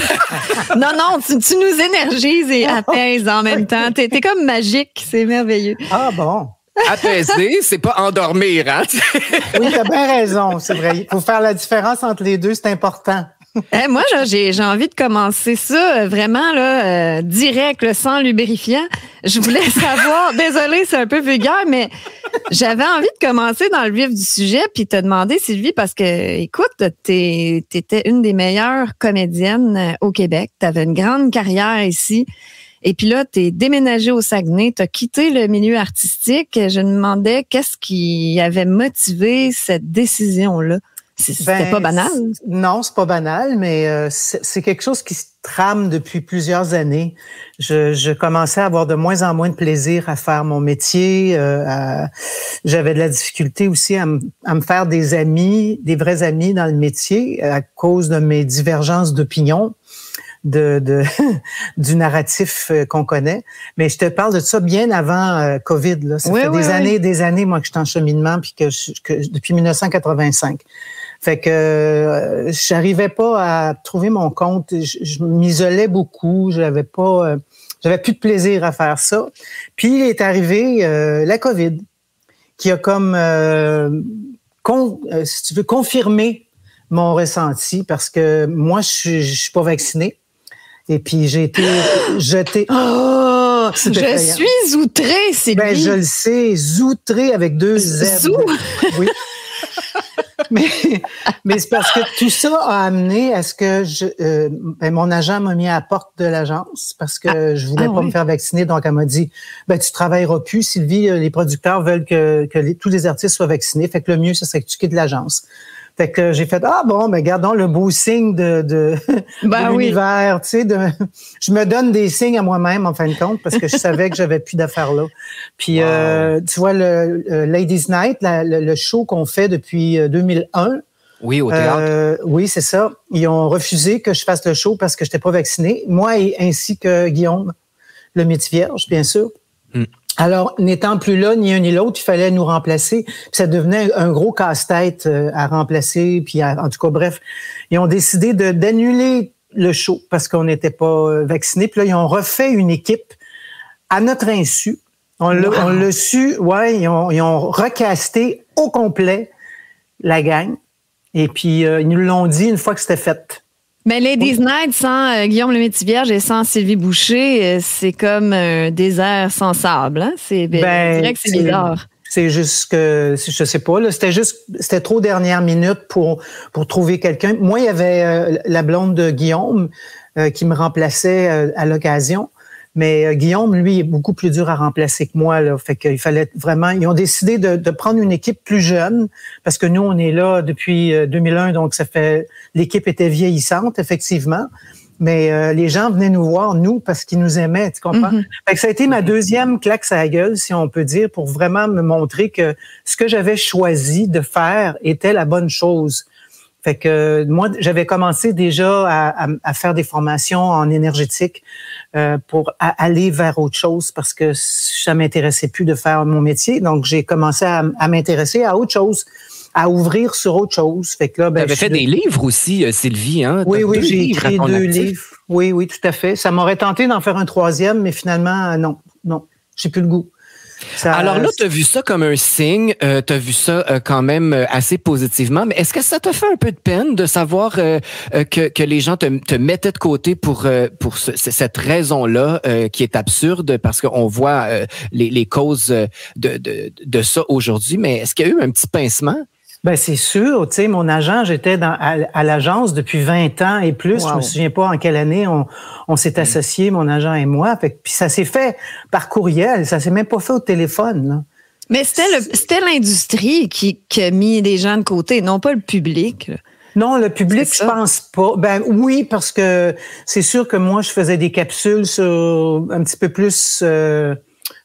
Non, tu nous énergises et apaises en même temps. T'es comme magique, c'est merveilleux. Ah bon? Apaiser, c'est pas endormir, hein? Oui, t'as bien raison, c'est vrai. Il faut faire la différence entre les deux, c'est important. Moi, j'ai envie de commencer ça vraiment là, direct, là, sans lubrifiant. Je voulais savoir, désolée, c'est un peu vulgaire, mais j'avais envie de commencer dans le vif du sujet puis te demander, Sylvie, parce que, écoute, t'étais une des meilleures comédiennes au Québec. T'avais une grande carrière ici. Et puis là, t'es déménagée au Saguenay, t'as quitté le milieu artistique. Je me demandais qu'est-ce qui avait motivé cette décision-là. C'était pas banal? Non, c'est pas banal, mais c'est quelque chose qui se trame depuis plusieurs années. Je commençais à avoir de moins en moins de plaisir à faire mon métier. J'avais de la difficulté aussi à me faire des amis, des vrais amis dans le métier à cause de mes divergences d'opinion. Du narratif qu'on connaît. Mais je te parle de ça bien avant COVID. Là. Ça fait des années, moi, que je suis en cheminement, puis que depuis 1985. Fait que j'arrivais pas à trouver mon compte. Je m'isolais beaucoup. j'avais plus de plaisir à faire ça. Puis il est arrivé la COVID, qui a comme, si tu veux, confirmé mon ressenti, parce que moi, je suis pas vaccinée. Et puis, j'ai été jetée. Oh! Je suis outrée, c'est Ben, je le sais, zoutrée avec 2 Z. Oui. mais c'est parce que tout ça a amené à ce que mon agent m'a mis à la porte de l'agence parce que je voulais pas me faire vacciner. Donc, elle m'a dit, tu travailleras plus, Sylvie. Les producteurs veulent que tous les artistes soient vaccinés. Fait que le mieux, ce serait que tu quittes l'agence. Fait que j'ai fait gardons le beau signe de l'univers, tu sais, je me donne des signes à moi-même en fin de compte parce que je savais que j'avais plus d'affaires là. Puis tu vois le Ladies Night, le show qu'on fait depuis 2001. Oui, au théâtre. Oui, c'est ça. Ils ont refusé que je fasse le show parce que j'étais pas vaccinée, moi ainsi que Guillaume, le Métis-Vierge, bien sûr. Alors, n'étant plus là, ni un ni l'autre, il fallait nous remplacer. Puis ça devenait un gros casse-tête à remplacer. Puis en tout cas, bref, ils ont décidé d'annuler le show parce qu'on n'était pas vaccinés. Puis là, ils ont refait une équipe à notre insu. On l'a su, ils ont recasté au complet la gang. Et puis, ils nous l'ont dit une fois que c'était fait. Mais Ladies Night sans Guillaume le Métis-Vierge et sans Sylvie Boucher, c'est comme un désert sans sable. Hein? Je dirais que c'est bizarre. C'est juste que, je sais pas, là, c'était trop dernière minute pour trouver quelqu'un. Moi, il y avait la blonde de Guillaume qui me remplaçait à l'occasion. Mais Guillaume, lui, est beaucoup plus dur à remplacer que moi. Là. Fait qu'il fallait vraiment... Ils ont décidé de prendre une équipe plus jeune parce que nous, on est là depuis 2001, donc l'équipe était vieillissante, effectivement. Mais les gens venaient nous voir, nous, parce qu'ils nous aimaient, tu comprends? Fait que ça a été ma deuxième claque à la gueule, si on peut dire, pour vraiment me montrer que ce que j'avais choisi de faire était la bonne chose. Fait que moi, j'avais commencé déjà à faire des formations en énergétique pour aller vers autre chose parce que ça m'intéressait plus de faire mon métier. Donc, j'ai commencé à m'intéresser à autre chose, à ouvrir sur autre chose. Fait que là, tu avais fait des livres aussi, Sylvie, hein? Oui, j'ai écrit 2 livres. Oui, tout à fait. Ça m'aurait tenté d'en faire un 3e, mais finalement, non, j'ai plus le goût. Alors là, tu as vu ça comme un signe, tu as vu ça quand même assez positivement, mais est-ce que ça t'a fait un peu de peine de savoir que les gens te mettaient de côté pour cette raison-là qui est absurde parce qu'on voit les causes de ça aujourd'hui, mais est-ce qu'il y a eu un petit pincement? Ben c'est sûr, tu sais, mon agent, j'étais à l'agence depuis 20 ans et plus. Wow. Je me souviens pas en quelle année on s'est associés, mon agent et moi. Puis ça s'est fait par courriel, ça s'est même pas fait au téléphone. Là. Mais c'était l'industrie qui a mis des gens de côté, non pas le public. Là. Non, le public, je pense pas. Ben oui, parce que c'est sûr que moi, je faisais des capsules sur un petit peu plus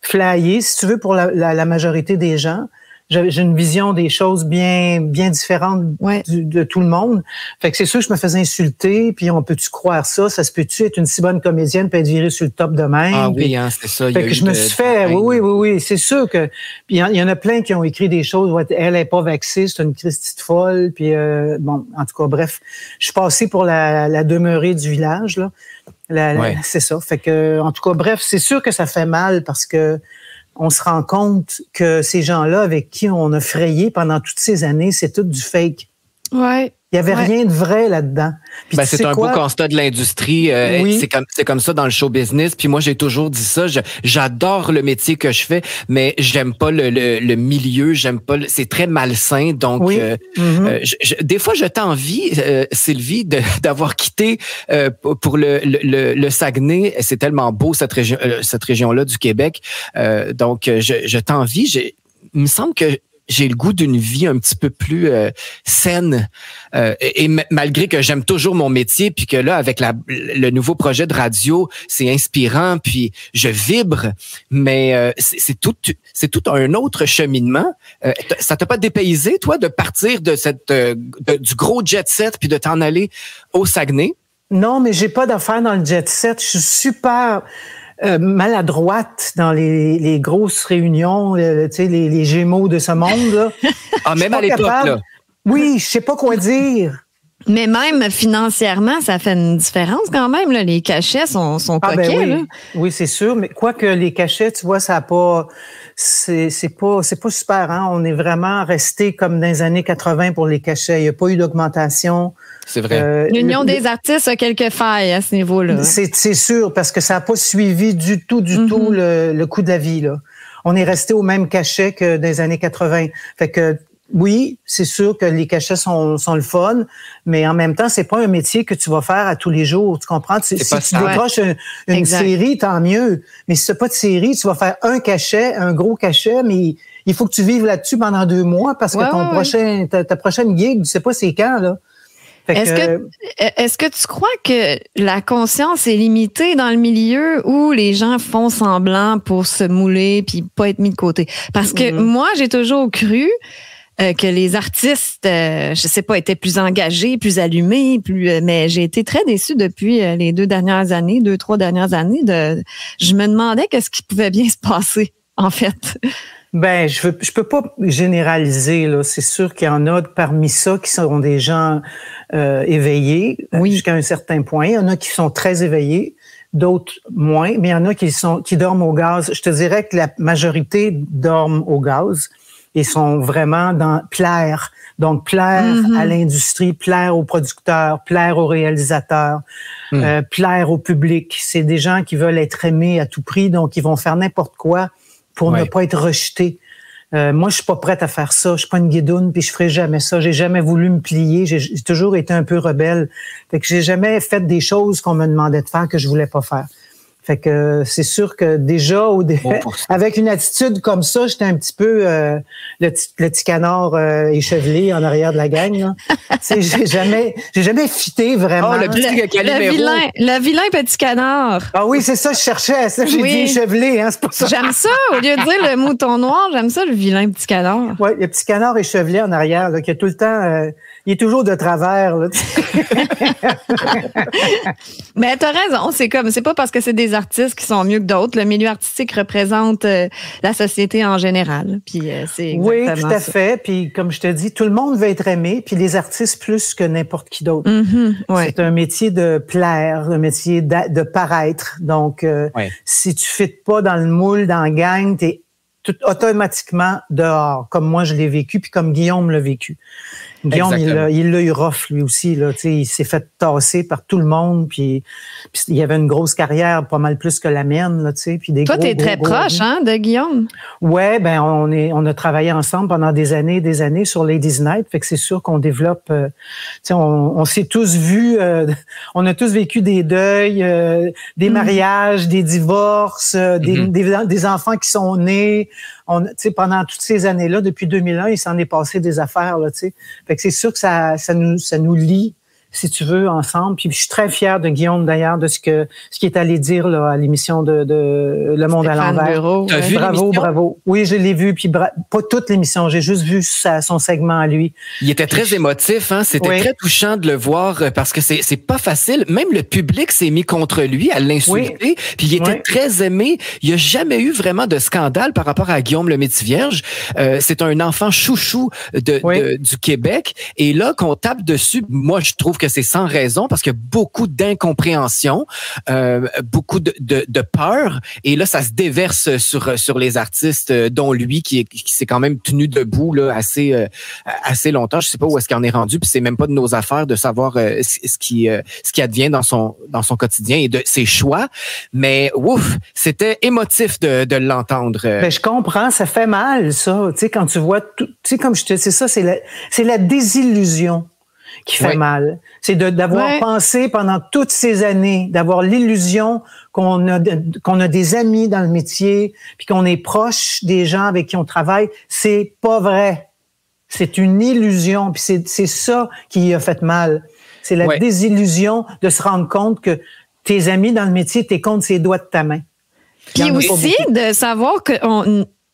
flyées, si tu veux, pour la majorité des gens. J'ai une vision des choses bien différente de tout le monde. Fait que c'est sûr que je me faisais insulter, puis on peut-tu croire ça? Ça se peut-tu être une si bonne comédienne puis être virée sur le top de même? Ah oui, hein, c'est ça. Fait que je me suis fait, oui. C'est sûr que, puis il y en a plein qui ont écrit des choses, elle est pas vaccinée, c'est une Christie de folle, puis bon, en tout cas, bref, je suis passé pour la demeurée du village, là. C'est ça. Fait que, en tout cas, bref, c'est sûr que ça fait mal parce que on se rend compte que ces gens-là avec qui on a frayé pendant toutes ces années, c'est tout du fake. Ouais. Il n'y avait rien de vrai là-dedans. C'est un beau constat de l'industrie. Oui. C'est comme ça dans le show business. Puis moi, j'ai toujours dit ça. J'adore le métier que je fais, mais j'aime pas le milieu. J'aime pas. C'est très malsain. Donc, des fois, je t'envie, Sylvie, d'avoir quitté pour le Saguenay. C'est tellement beau cette région-là du Québec. Donc, je t'envie. Il me semble que j'ai le goût d'une vie un petit peu plus saine. Et malgré que j'aime toujours mon métier, puis que là, avec le nouveau projet de radio, c'est inspirant, puis je vibre, mais c'est tout un autre cheminement. Ça t'a pas dépaysé, toi, de partir de du gros jet set, puis de t'en aller au Saguenay? Non, mais j'ai pas d'affaires dans le jet set. Je suis super maladroite dans les grosses réunions, tu sais, les Gémeaux de ce monde là. Ah, même à l'époque, là. Oui, je sais pas quoi dire. Mais même financièrement, ça fait une différence quand même. Là. Les cachets sont coquets. Oui. Là. Oui, c'est sûr. Mais quoique les cachets, tu vois, ça a pas, c'est pas super. Hein? On est vraiment resté comme dans les années 80 pour les cachets. Il n'y a pas eu d'augmentation. C'est vrai. L'Union des artistes a quelques failles à ce niveau-là. C'est sûr, parce que ça n'a pas suivi du tout le coût de la vie. Là. On est resté au même cachet que dans les années 80. Fait que oui, c'est sûr que les cachets sont le fun, mais en même temps, c'est pas un métier que tu vas faire à tous les jours. Tu comprends? Si tu décroches une série, tant mieux. Mais si tu n'as pas de série, tu vas faire un cachet, un gros cachet, mais il faut que tu vives là-dessus pendant 2 mois parce que ta prochaine gig, tu sais pas c'est quand, là. Est-ce que tu crois que la conscience est limitée dans le milieu où les gens font semblant pour se mouler puis pas être mis de côté? Parce que moi, j'ai toujours cru que les artistes, je sais pas, étaient plus engagés, plus allumés, mais j'ai été très déçue depuis les 2-3 dernières années. Je me demandais qu'est-ce qui pouvait bien se passer, en fait. Ben, je peux pas généraliser, là. C'est sûr qu'il y en a parmi ça qui sont des gens éveillés jusqu'à un certain point. Il y en a qui sont très éveillés, d'autres moins, mais il y en a qui dorment au gaz. Je te dirais que la majorité dorment au gaz et sont vraiment dans plaire. Donc, plaire à l'industrie, plaire aux producteurs, plaire aux réalisateurs, plaire au public. C'est des gens qui veulent être aimés à tout prix, donc ils vont faire n'importe quoi pour ne pas être rejetés. Moi, je suis pas prête à faire ça. Je suis pas une guidoune, puis je ferai jamais ça. J'ai jamais voulu me plier. J'ai toujours été un peu rebelle. Fait que j'ai jamais fait des choses qu'on me demandait de faire que je voulais pas faire. Fait que c'est sûr que déjà, avec une attitude comme ça, j'étais un petit peu le petit canard échevelé en arrière de la gang. Là. J'ai jamais fité vraiment. Oh, le vilain petit canard. Ah oui, c'est ça, je cherchais. Ça, j'ai dit échevelé, hein, c'est pour ça. J'aime ça. Au lieu de dire le mouton noir, j'aime ça, le vilain petit canard. Oui, le petit canard échevelé en arrière, là, qui a tout le temps... il est toujours de travers. Là. Mais t'as raison, c'est pas parce que c'est des artistes qui sont mieux que d'autres. Le milieu artistique représente la société en général. Puis c'est exactement tout à fait. Puis comme je te dis, tout le monde veut être aimé, puis les artistes plus que n'importe qui d'autre. C'est un métier de plaire, un métier de paraître. Donc, si tu fites pas dans le moule, dans la gang, t'es automatiquement dehors, comme moi je l'ai vécu, puis comme Guillaume l'a vécu. Guillaume, il l'a eu rough, lui aussi. Là, il s'est fait tasser par tout le monde. Puis il avait une grosse carrière, pas mal plus que la mienne. Là, puis toi, t'es très proche de Guillaume? Ouais, ben on a travaillé ensemble pendant des années sur Ladies Night. Fait que c'est sûr qu'on développe... on s'est tous vus... on a tous vécu des deuils, des mariages, des divorces, des enfants qui sont nés. Pendant toutes ces années-là, depuis 2001, il s'en est passé des affaires. Là, fait que c'est sûr que ça nous lie, si tu veux, ensemble. Puis je suis très fière de Guillaume, d'ailleurs, de ce qu'il est allé dire là, à l'émission de Le Monde à l'envers. T'as vu l'émission? Bravo. Oui, je l'ai vu. Puis pas toute l'émission, j'ai juste vu son segment à lui. Il était très émotif, hein. C'était très touchant de le voir parce que c'est pas facile. Même le public s'est mis contre lui à l'insulter. Puis il était très aimé. Il n'y a jamais eu vraiment de scandale par rapport à Guillaume le Métivierge. C'est un enfant chouchou du Québec. Et là, qu'on tape dessus, moi, je trouve que c'est sans raison parce qu'il y a beaucoup d'incompréhension, beaucoup de peur. Et là, ça se déverse sur les artistes, dont lui qui s'est quand même tenu debout là, assez longtemps. Je sais pas où est-ce qu'il en est rendu, puis c'est même pas de nos affaires de savoir ce qui advient dans son quotidien et de ses choix. Mais ouf, c'était émotif de l'entendre. Ben, je comprends, ça fait mal, ça. Tu sais, quand tu vois tout, tu sais, comme je te dis, c'est ça, c'est la désillusion qui fait mal. C'est d'avoir pensé pendant toutes ces années, d'avoir l'illusion qu'on a des amis dans le métier, puis qu'on est proche des gens avec qui on travaille. C'est pas vrai. C'est une illusion, puis c'est ça qui a fait mal. C'est la désillusion de se rendre compte que tes amis dans le métier, t'es compte ses doigts de ta main. Puis aussi de savoir que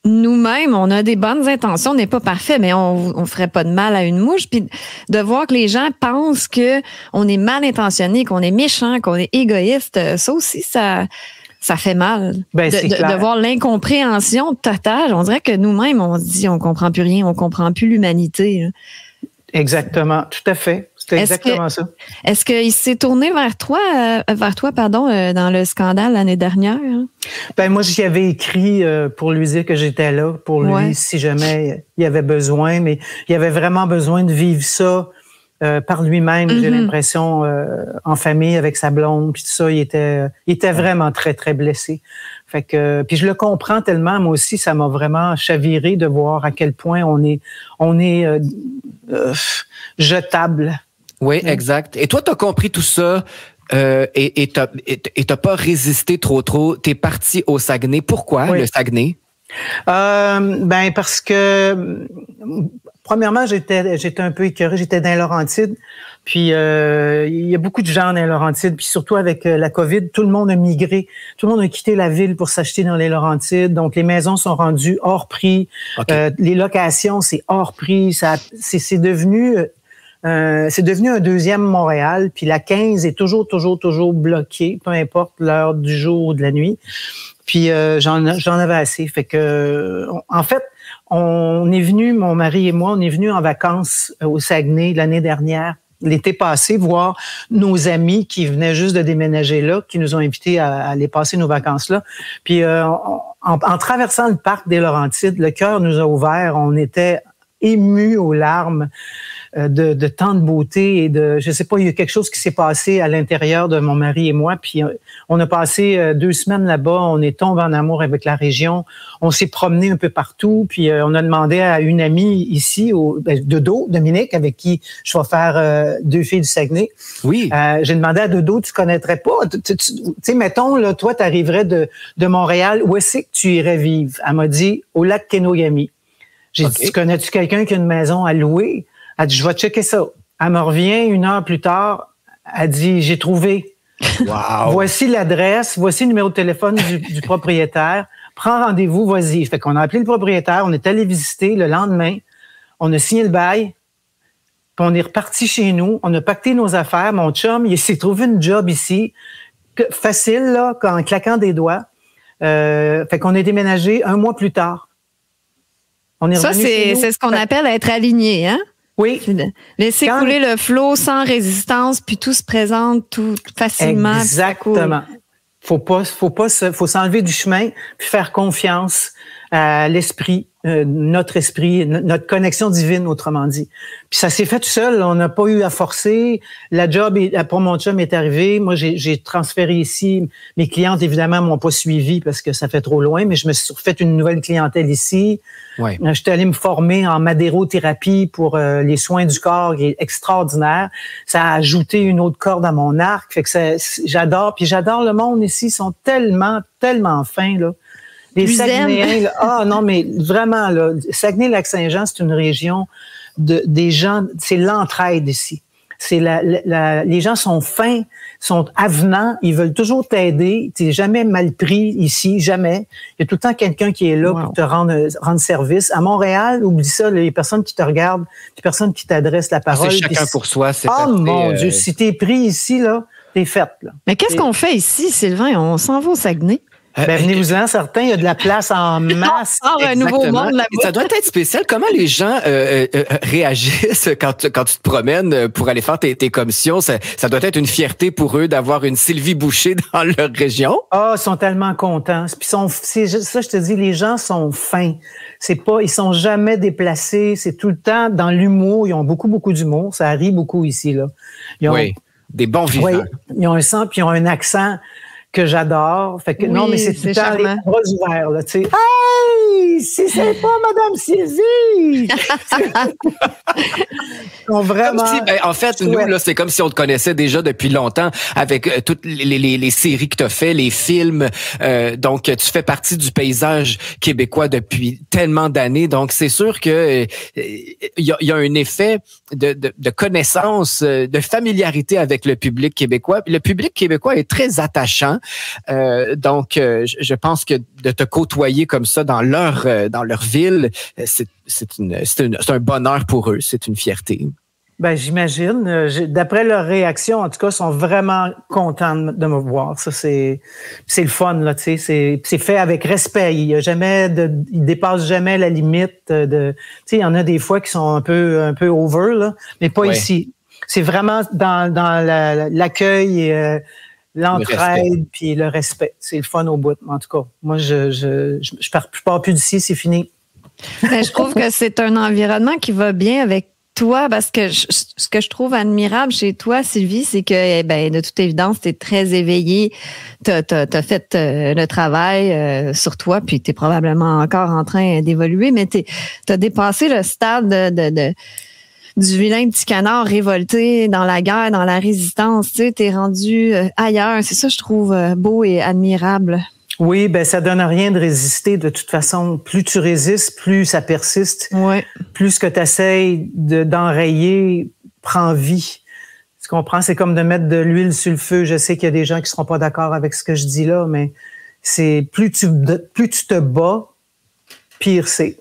nous-mêmes, on a des bonnes intentions, on n'est pas parfait, mais on ferait pas de mal à une mouche. Puis de voir que les gens pensent que on est mal intentionné, qu'on est méchant, qu'on est égoïste, ça aussi, ça fait mal. De voir l'incompréhension totale. On dirait que nous-mêmes, on se dit, on comprend plus rien, on comprend plus l'humanité. Là. Exactement, tout à fait. C'est exactement ça. Est-ce qu'il s'est tourné vers toi, dans le scandale l'année dernière? Hein? Moi, j'y avais écrit pour lui dire que j'étais là pour lui si jamais il avait besoin, mais il avait vraiment besoin de vivre ça par lui-même. J'ai l'impression en famille avec sa blonde, puis tout ça, il était vraiment très très blessé. Fait que puis je le comprends tellement. Moi aussi, ça m'a vraiment chaviré de voir à quel point on est jetable. Oui, exact. Et toi, tu as compris tout ça et t'as pas résisté trop. T'es parti au Saguenay. Pourquoi le Saguenay? Parce que premièrement, j'étais un peu écœuré. J'étais dans les Laurentides. Puis il y a beaucoup de gens dans les Laurentides. Puis surtout avec la COVID, tout le monde a migré. Tout le monde a quitté la ville pour s'acheter dans les Laurentides. Donc les maisons sont rendues hors prix. Okay. Les locations, c'est hors prix. C'est devenu un deuxième Montréal, puis la 15 est toujours bloquée, peu importe l'heure du jour ou de la nuit. Puis j'en avais assez. Fait que en fait, on est venu, mon mari et moi, on est venus en vacances au Saguenay l'année dernière, l'été passé, voir nos amis qui venaient juste de déménager là, qui nous ont invités à aller passer nos vacances là. Puis en traversant le parc des Laurentides, le cœur nous a ouvert, on était émus aux larmes. De tant de beauté et je sais pas, il y a quelque chose qui s'est passé à l'intérieur de mon mari et moi, puis on a passé 2 semaines là-bas, on est tombé en amour avec la région, on s'est promené un peu partout, puis on a demandé à une amie ici, Dodo, Dominique, avec qui je vais faire 2 filles du Saguenay. Oui. J'ai demandé à Dodo, tu connaîtrais pas, tu sais, mettons, là, toi, t'arriverais de Montréal, où est-ce que tu irais vivre? Elle m'a dit, au lac Kenogami. J'ai dit, connais-tu quelqu'un qui a une maison à louer? Elle dit, je vais checker ça. Elle me revient 1 heure plus tard. Elle dit, j'ai trouvé. Wow. Voici l'adresse, voici le numéro de téléphone du propriétaire. Prends rendez-vous, vas-y. Fait qu'on a appelé le propriétaire, on est allé visiter le lendemain. On a signé le bail. Puis on est reparti chez nous. On a pacté nos affaires. Mon chum, il s'est trouvé une job ici. Facile, là, en claquant des doigts. Fait qu'on est déménagé 1 mois plus tard. On est ça, c'est ce qu'on appelle être aligné, hein? Oui. Laisser couler le flot sans résistance, puis tout se présente tout facilement. Exactement. Faut s'enlever du chemin, puis faire confiance à l'esprit, notre esprit, notre connexion divine, autrement dit. Puis ça s'est fait tout seul. On n'a pas eu à forcer. La job pour mon chum est arrivée. Moi, j'ai transféré ici. Mes clientes, évidemment, m'ont pas suivi parce que ça fait trop loin, mais je me suis refait une nouvelle clientèle ici. Ouais. J'étais allé me former en madérothérapie pour les soins du corps, qui est extraordinaire. Ça a ajouté une autre corde à mon arc. Fait que j'adore. Puis j'adore le monde ici. Ils sont tellement fins, là. Les Saguenayens, non, mais vraiment, là, Saguenay-Lac-Saint-Jean, c'est une région des gens, c'est l'entraide ici. C'est les gens sont fins, sont avenants, ils veulent toujours t'aider. T'es jamais mal pris ici, jamais. Il y a tout le temps quelqu'un qui est là pour te rendre service. À Montréal, oublie ça, les personnes qui te regardent, les personnes qui t'adressent la parole. C'est chacun pour soi. C'est mon Dieu, si t'es pris ici, là, t'es faite, là. Mais qu'est-ce qu'on fait ici, Sylvain? On s'en va au Saguenay? Venez-vous-en, certains, il y a de la place en masse. Un nouveau monde là-bas. Ça doit être spécial. Comment les gens réagissent quand tu te promènes pour aller faire tes commissions? Ça doit être une fierté pour eux d'avoir une Sylvie Boucher dans leur région. Ils sont tellement contents. Puis ça, je te dis, les gens sont fins. Ils sont jamais déplacés. C'est tout le temps dans l'humour. Ils ont beaucoup d'humour. Ça rit beaucoup ici, là. Oui, des bons vivants. Oui, ils ont un sang puis ils ont un accent que j'adore. Fait que Oui, non, mais c'est tout le temps les charmant. bras ouverts, là, tu sais. Hey, c'est sympa, Madame Sylvie! Ils sont vraiment. Comme si, ben, en fait, nous, là, c'est comme si on te connaissait déjà depuis longtemps avec toutes les séries que tu as fait, les films. Donc, tu fais partie du paysage québécois depuis tellement d'années. Donc, c'est sûr que il y a un effet de connaissance, de familiarité avec le public québécois. Puis le public québécois est très attachant. Donc, je pense que de te côtoyer comme ça dans leur ville, c'est un bonheur pour eux. C'est une fierté. Ben, j'imagine. D'après leur réaction, en tout cas, ils sont vraiment contents de me voir. Ça, c'est le fun, là, tu sais. C'est fait avec respect. Il dépasse jamais la limite tu sais, il y en a des fois qui sont un peu over, là, mais pas ici. C'est vraiment dans l'accueil et l'entraide puis le respect. C'est le fun au bout. En tout cas, moi, je pars plus d'ici, c'est fini. Ben, je trouve que c'est un environnement qui va bien avec toi, parce que ce que je trouve admirable chez toi, Sylvie, c'est que, ben, de toute évidence, tu es très éveillée. Tu as fait le travail sur toi, puis tu es probablement encore en train d'évoluer, mais tu as dépassé le stade du vilain petit canard révolté dans la guerre, dans la résistance. Tu es rendu ailleurs. C'est ça, je trouve beau et admirable. Oui, ben ça donne rien de résister. De toute façon, plus tu résistes, plus ça persiste. Ouais. Plus ce que tu essaies d'enrayer prend vie. Tu comprends? C'est comme de mettre de l'huile sur le feu. Je sais qu'il y a des gens qui seront pas d'accord avec ce que je dis là, mais c'est plus tu te bats, pire c'est.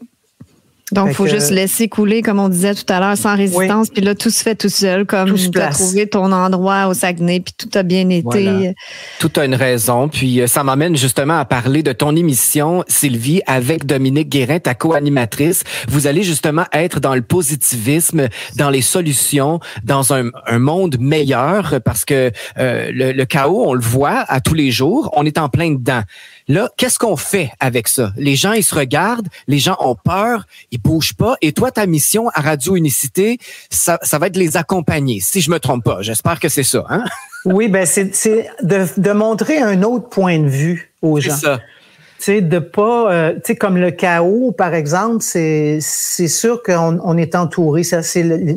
Donc, il faut juste laisser couler, comme on disait tout à l'heure, sans résistance. Oui. Puis là, tout se fait tout seul, comme tu as trouvé ton endroit au Saguenay, puis tout a bien été. Voilà. Tout a une raison. Puis ça m'amène justement à parler de ton émission, Sylvie, avec Dominique Guérin, ta co-animatrice. Vous allez justement être dans le positivisme, dans les solutions, dans un monde meilleur, parce que le chaos, on le voit à tous les jours, on est en plein dedans. Là, qu'est-ce qu'on fait avec ça? Les gens, ils se regardent, les gens ont peur, ils bougent pas. Et toi, ta mission à Radio Unicité, ça va être de les accompagner, si je me trompe pas. J'espère que c'est ça, hein? Oui, ben c'est de montrer un autre point de vue aux gens. C'est ça. Tu sais, de pas, tu sais, comme le chaos, par exemple, c'est sûr qu'on est entouré. Ça,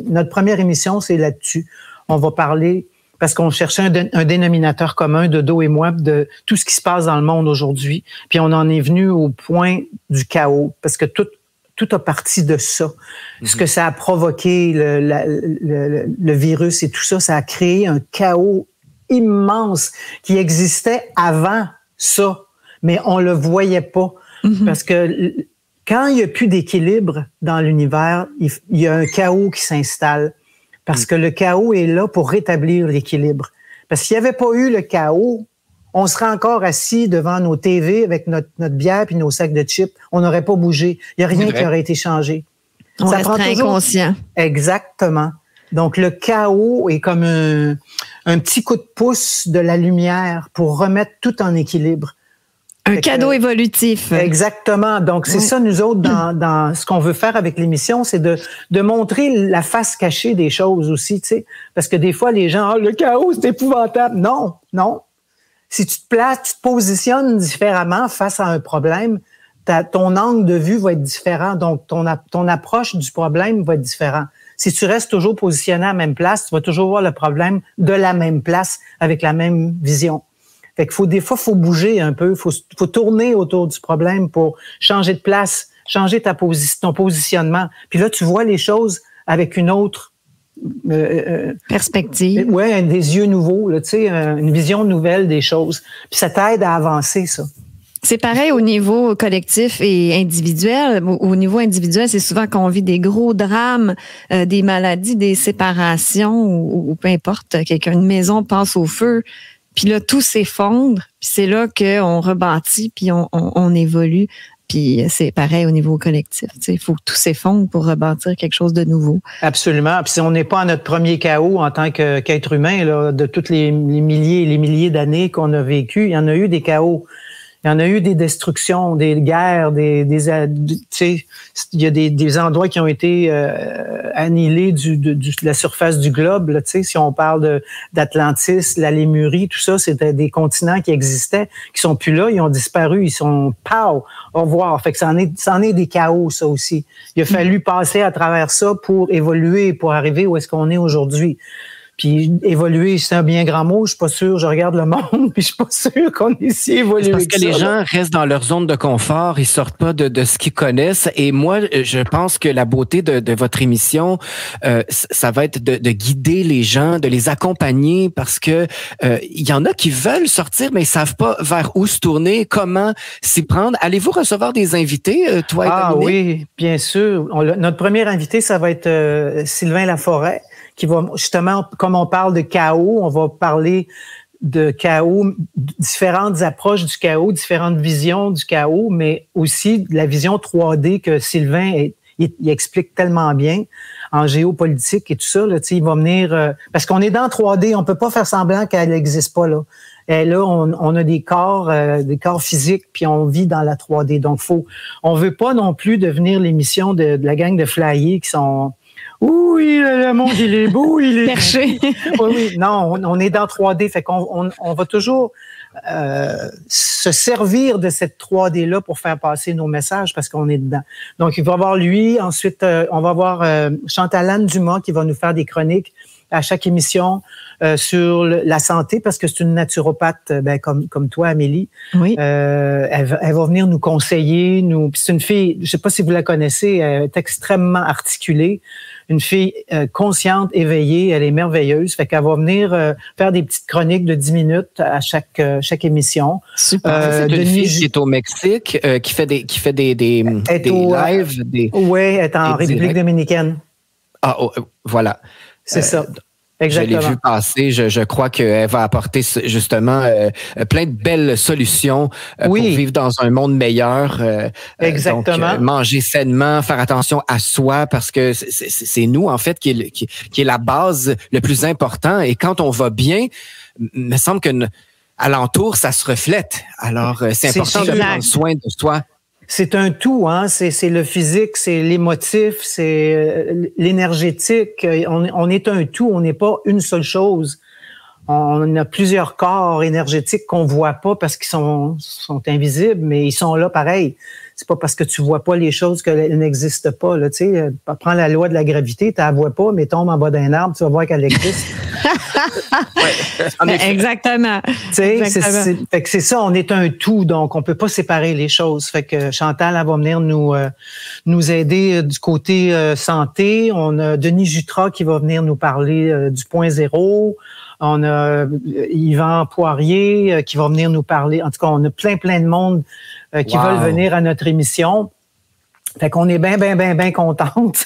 notre première émission, c'est là-dessus. On va parler, parce qu'on cherchait un dénominateur commun, Dodo et moi, de tout ce qui se passe dans le monde aujourd'hui. Puis on en est venu au point du chaos, parce que tout a parti de ça. Mm-hmm. Ce que ça a provoqué, le virus et tout ça, ça a créé un chaos immense qui existait avant ça, mais on le voyait pas. Mm-hmm. Parce que quand il n'y a plus d'équilibre dans l'univers, il y a un chaos qui s'installe. Parce que le chaos est là pour rétablir l'équilibre. Parce qu'il n'y avait pas eu le chaos, on serait encore assis devant nos TV avec notre bière puis nos sacs de chips. On n'aurait pas bougé. Il n'y a rien qui aurait été changé. On resterait inconscient. Exactement. Donc, le chaos est comme un petit coup de pouce de la lumière pour remettre tout en équilibre. Un cadeau évolutif. Exactement. Donc, c'est ça, nous autres, dans ce qu'on veut faire avec l'émission, c'est de montrer la face cachée des choses aussi, tu sais. Parce que des fois, les gens, le chaos, c'est épouvantable. Non. Si tu te places, tu te positionnes différemment face à un problème, ton angle de vue va être différent. Donc, ton approche du problème va être différent. Si tu restes toujours positionné à la même place, tu vas toujours voir le problème de la même place avec la même vision. Fait que des fois, faut bouger un peu, faut tourner autour du problème pour changer de place, changer ton positionnement. Puis là, tu vois les choses avec une autre perspective. Ouais, des yeux nouveaux, là, tu sais, une vision nouvelle des choses. Puis ça t'aide à avancer, ça. C'est pareil au niveau collectif et individuel. Au niveau individuel, c'est souvent qu'on vit des gros drames, des maladies, des séparations ou peu importe, une maison passe au feu. Puis là, tout s'effondre, puis c'est là qu'on rebâtit, puis on évolue. Puis c'est pareil au niveau collectif. Il faut que tout s'effondre pour rebâtir quelque chose de nouveau. Absolument. Puis si on n'est pas à notre premier chaos en tant qu'être humain, là, de toutes les milliers et les milliers d'années qu'on a vécu, il y en a eu des chaos. Il y en a eu des destructions, des guerres, tu sais, il y a des endroits qui ont été annihilés de la surface du globe. Là, tu sais, si on parle d'Atlantis, la Lémurie, tout ça, c'était des continents qui existaient, qui sont plus là, ils ont disparu, ils sont pow, au revoir. Fait que ça en est des chaos, ça aussi. Il a fallu passer à travers ça pour évoluer, pour arriver où est-ce qu'on est aujourd'hui. Puis évoluer, c'est un bien grand mot. Je suis pas sûr. Je regarde le monde, puis je suis pas sûr qu'on est si évolué. Parce que les gens restent dans leur zone de confort, ils sortent pas de ce qu'ils connaissent. Et moi, je pense que la beauté de votre émission, ça va être de guider les gens, de les accompagner, parce que il y en a qui veulent sortir, mais ils savent pas vers où se tourner, comment s'y prendre. Allez-vous recevoir des invités, toi et Dominique? Oui, bien sûr. Notre premier invité, ça va être Sylvain Laforêt, qui va justement, comme on parle de chaos, on va parler de chaos, différentes approches du chaos, différentes visions du chaos, mais aussi la vision 3D que Sylvain il explique tellement bien en géopolitique et tout ça. Là, il va venir parce qu'on est dans 3D, on peut pas faire semblant qu'elle n'existe pas là. Et là, on a des corps physiques, puis on vit dans la 3D. Donc, on veut pas non plus devenir l'émission de la gang de flyers qui sont oui, le monde, il est beau, il est perché. Oui, non, on est dans 3D, fait qu'on va toujours se servir de cette 3D-là pour faire passer nos messages parce qu'on est dedans. Donc, il va y avoir lui, ensuite, on va avoir Chantal-Anne Dumas qui va nous faire des chroniques à chaque émission sur la santé parce que c'est une naturopathe comme toi, Amélie. Oui. Elle va venir nous conseiller. C'est une fille, je sais pas si vous la connaissez, elle est extrêmement articulée. Une fille consciente, éveillée, elle est merveilleuse. Fait qu'elle va venir faire des petites chroniques de 10 minutes à chaque émission. Super. C'est une fille qui est au Mexique, qui fait des lives. Oui, elle est en République dominicaine. Ah, voilà. C'est ça. Exactement. Je l'ai vu passer. Je crois qu'elle va apporter justement plein de belles solutions pour vivre dans un monde meilleur. Exactement. Donc, manger sainement, faire attention à soi parce que c'est nous, en fait, qui est la base le plus important. Et quand on va bien, il me semble que alentour, ça se reflète. Alors, c'est important de prendre soin de soi. C'est un tout, hein. C'est le physique, c'est l'émotif, c'est l'énergétique. On est un tout, on n'est pas une seule chose. On a plusieurs corps énergétiques qu'on voit pas parce qu'ils sont invisibles, mais ils sont là pareil. C'est pas parce que tu vois pas les choses qu'elles n'existent pas. Là, tu sais, prends la loi de la gravité, tu la vois pas, mais tombe en bas d'un arbre, tu vas voir qu'elle existe. Exactement. Fait que c'est ça, on est un tout, donc on peut pas séparer les choses. Fait que Chantal, elle va venir nous aider du côté santé. On a Denis Jutras qui va venir nous parler du point zéro. On a Yvan Poirier qui va venir nous parler. En tout cas, on a plein de monde qui veulent venir à notre émission. Fait qu'on est bien contente.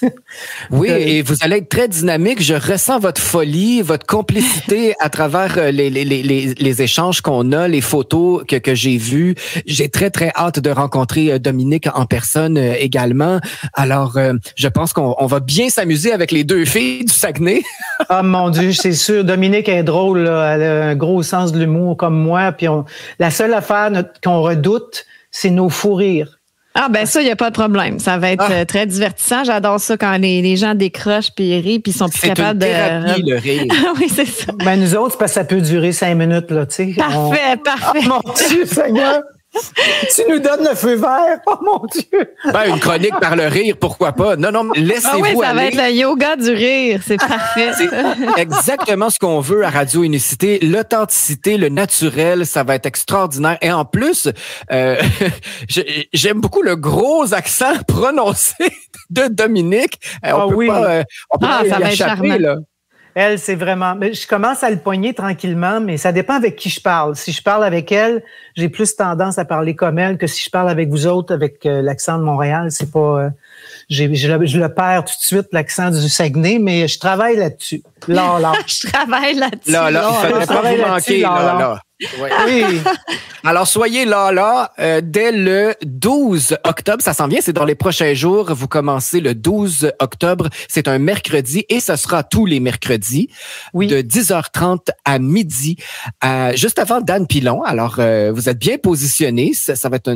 Oui, et vous allez être très dynamique. Je ressens votre folie, votre complicité à travers les échanges qu'on a, les photos que j'ai vues. J'ai très hâte de rencontrer Dominique en personne également. Alors, je pense qu'on va bien s'amuser avec les deux filles du Saguenay. Ah mon Dieu, c'est sûr. Dominique est drôle, là. Elle a un gros sens de l'humour comme moi. Puis la seule affaire qu'on redoute, c'est nos fous rires. Ah ben ça, il n'y a pas de problème. Ça va être très divertissant. J'adore ça quand les gens décrochent puis ils rient puis ils sont plus capables de... C'est une thérapie, le rire. Oui, c'est ça. Ben nous autres, c'est parce que ça peut durer 5 minutes, là, tu sais. Parfait. Oh mon Dieu, Seigneur! Tu nous donnes le feu vert, oh mon Dieu! Ben, une chronique par le rire, pourquoi pas? Non, laissez-vous aller. Ça va être le yoga du rire, c'est parfait. C'est exactement ce qu'on veut à Radio Unicité. L'authenticité, le naturel, ça va être extraordinaire. Et en plus, j'aime beaucoup le gros accent prononcé de Dominique. On peut pas ça va être charmant. Là. Elle, c'est vraiment... Je commence à le pogner tranquillement, mais ça dépend avec qui je parle. Si je parle avec elle, j'ai plus tendance à parler comme elle que si je parle avec vous autres, avec l'accent de Montréal. C'est pas... je le perds tout de suite, l'accent du Saguenay, mais je travaille là-dessus. Là. Je travaille là-dessus. Là, il faudrait pas vous manquer. Là. Ouais. Oui. Alors, soyez là, dès le 12 octobre. Ça s'en vient, c'est dans les prochains jours. Vous commencez le 12 octobre. C'est un mercredi et ce sera tous les mercredis de 10h30 à midi, juste avant Dan Pilon. Alors, vous êtes bien positionnés. Ça va être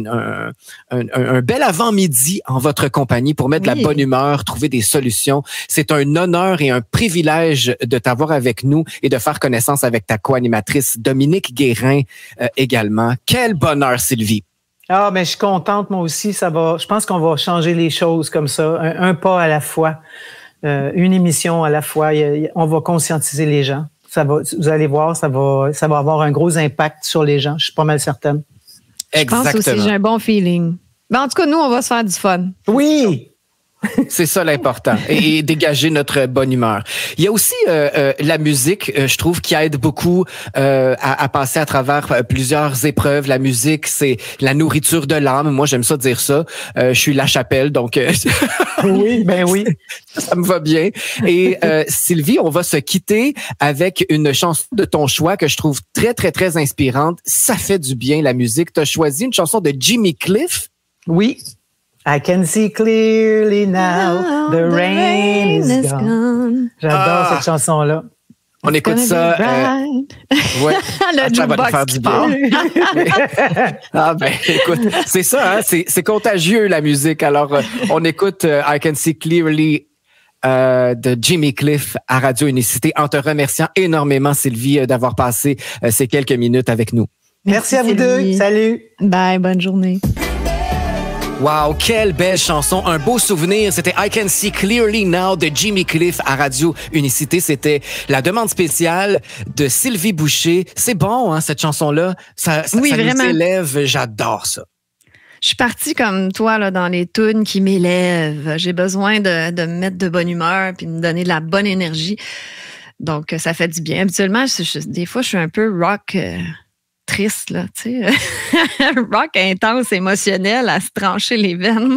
un bel avant-midi en votre compagnie pour mettre de la bonne humeur, trouver des solutions. C'est un honneur et un privilège de t'avoir avec nous et de faire connaissance avec ta co-animatrice Dominique Guérin également. Quel bonheur, Sylvie. Ah, mais je suis contente, moi aussi. Je pense qu'on va changer les choses comme ça, un pas à la fois, une émission à la fois. On va conscientiser les gens. Vous allez voir, ça va avoir un gros impact sur les gens. Je suis pas mal certaine. Exactement. Je pense aussi, j'ai un bon feeling. Ben, en tout cas, nous, on va se faire du fun. Oui! C'est ça l'important. Et dégager notre bonne humeur. Il y a aussi la musique, je trouve, qui aide beaucoup à passer à travers plusieurs épreuves. La musique, c'est la nourriture de l'âme. Moi, j'aime ça dire ça. Je suis La Chapelle, donc... Oui, ben oui. Ça me va bien. Et Sylvie, on va se quitter avec une chanson de ton choix que je trouve très, très, très inspirante. Ça fait du bien, la musique. Tu as choisi une chanson de Jimmy Cliff. Oui. I can see clearly now, the rain is gone. J'adore cette chanson-là. On écoute ça. Ouais. Le ça va nous faire jukebox du bien. Ah ben, écoute, c'est ça, hein, c'est contagieux la musique. Alors, on écoute I Can See Clearly de Jimmy Cliff à Radio Unicité en te remerciant énormément, Sylvie, d'avoir passé ces quelques minutes avec nous. Merci à vous deux. Salut. Bye, bonne journée. Wow, quelle belle chanson, un beau souvenir. C'était I Can See Clearly Now de Jimmy Cliff à Radio Unicité. C'était la demande spéciale de Sylvie Boucher. C'est bon, hein, cette chanson-là. Ça nous élève. J'adore ça. Je suis partie comme toi là, dans les tunes qui m'élèvent. J'ai besoin de me mettre de bonne humeur puis de me donner de la bonne énergie. Donc, ça fait du bien. Habituellement, des fois, je suis un peu rock... triste, là, tu sais. Rock intense, émotionnel, à se trancher les veines.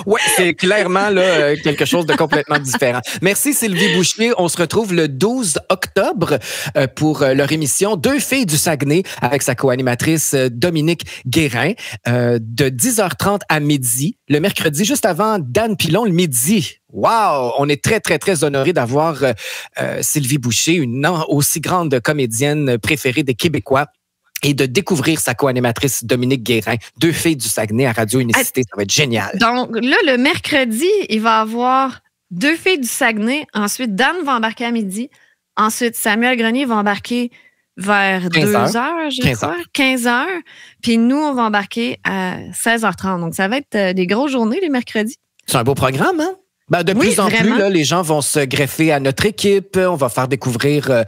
Oui, c'est clairement là, quelque chose de complètement différent. Merci Sylvie Boucher. On se retrouve le 12 octobre pour leur émission Deux filles du Saguenay avec sa co-animatrice Dominique Guérin de 10h30 à midi, le mercredi, juste avant Dan Pilon le midi. Wow! On est très, très, très honorés d'avoir Sylvie Boucher, une aussi grande comédienne préférée des Québécois, et de découvrir sa co-animatrice Dominique Guérin, Deux filles du Saguenay à Radio Unicité. Ça va être génial. Donc là, le mercredi, il va y avoir Deux filles du Saguenay. Ensuite, Dan va embarquer à midi. Ensuite, Samuel Grenier va embarquer vers 2h, je crois. 15h. Puis nous, on va embarquer à 16h30. Donc, ça va être des grosses journées les mercredis. C'est un beau programme, hein? Ben, de plus en plus, là, les gens vont se greffer à notre équipe. On va faire découvrir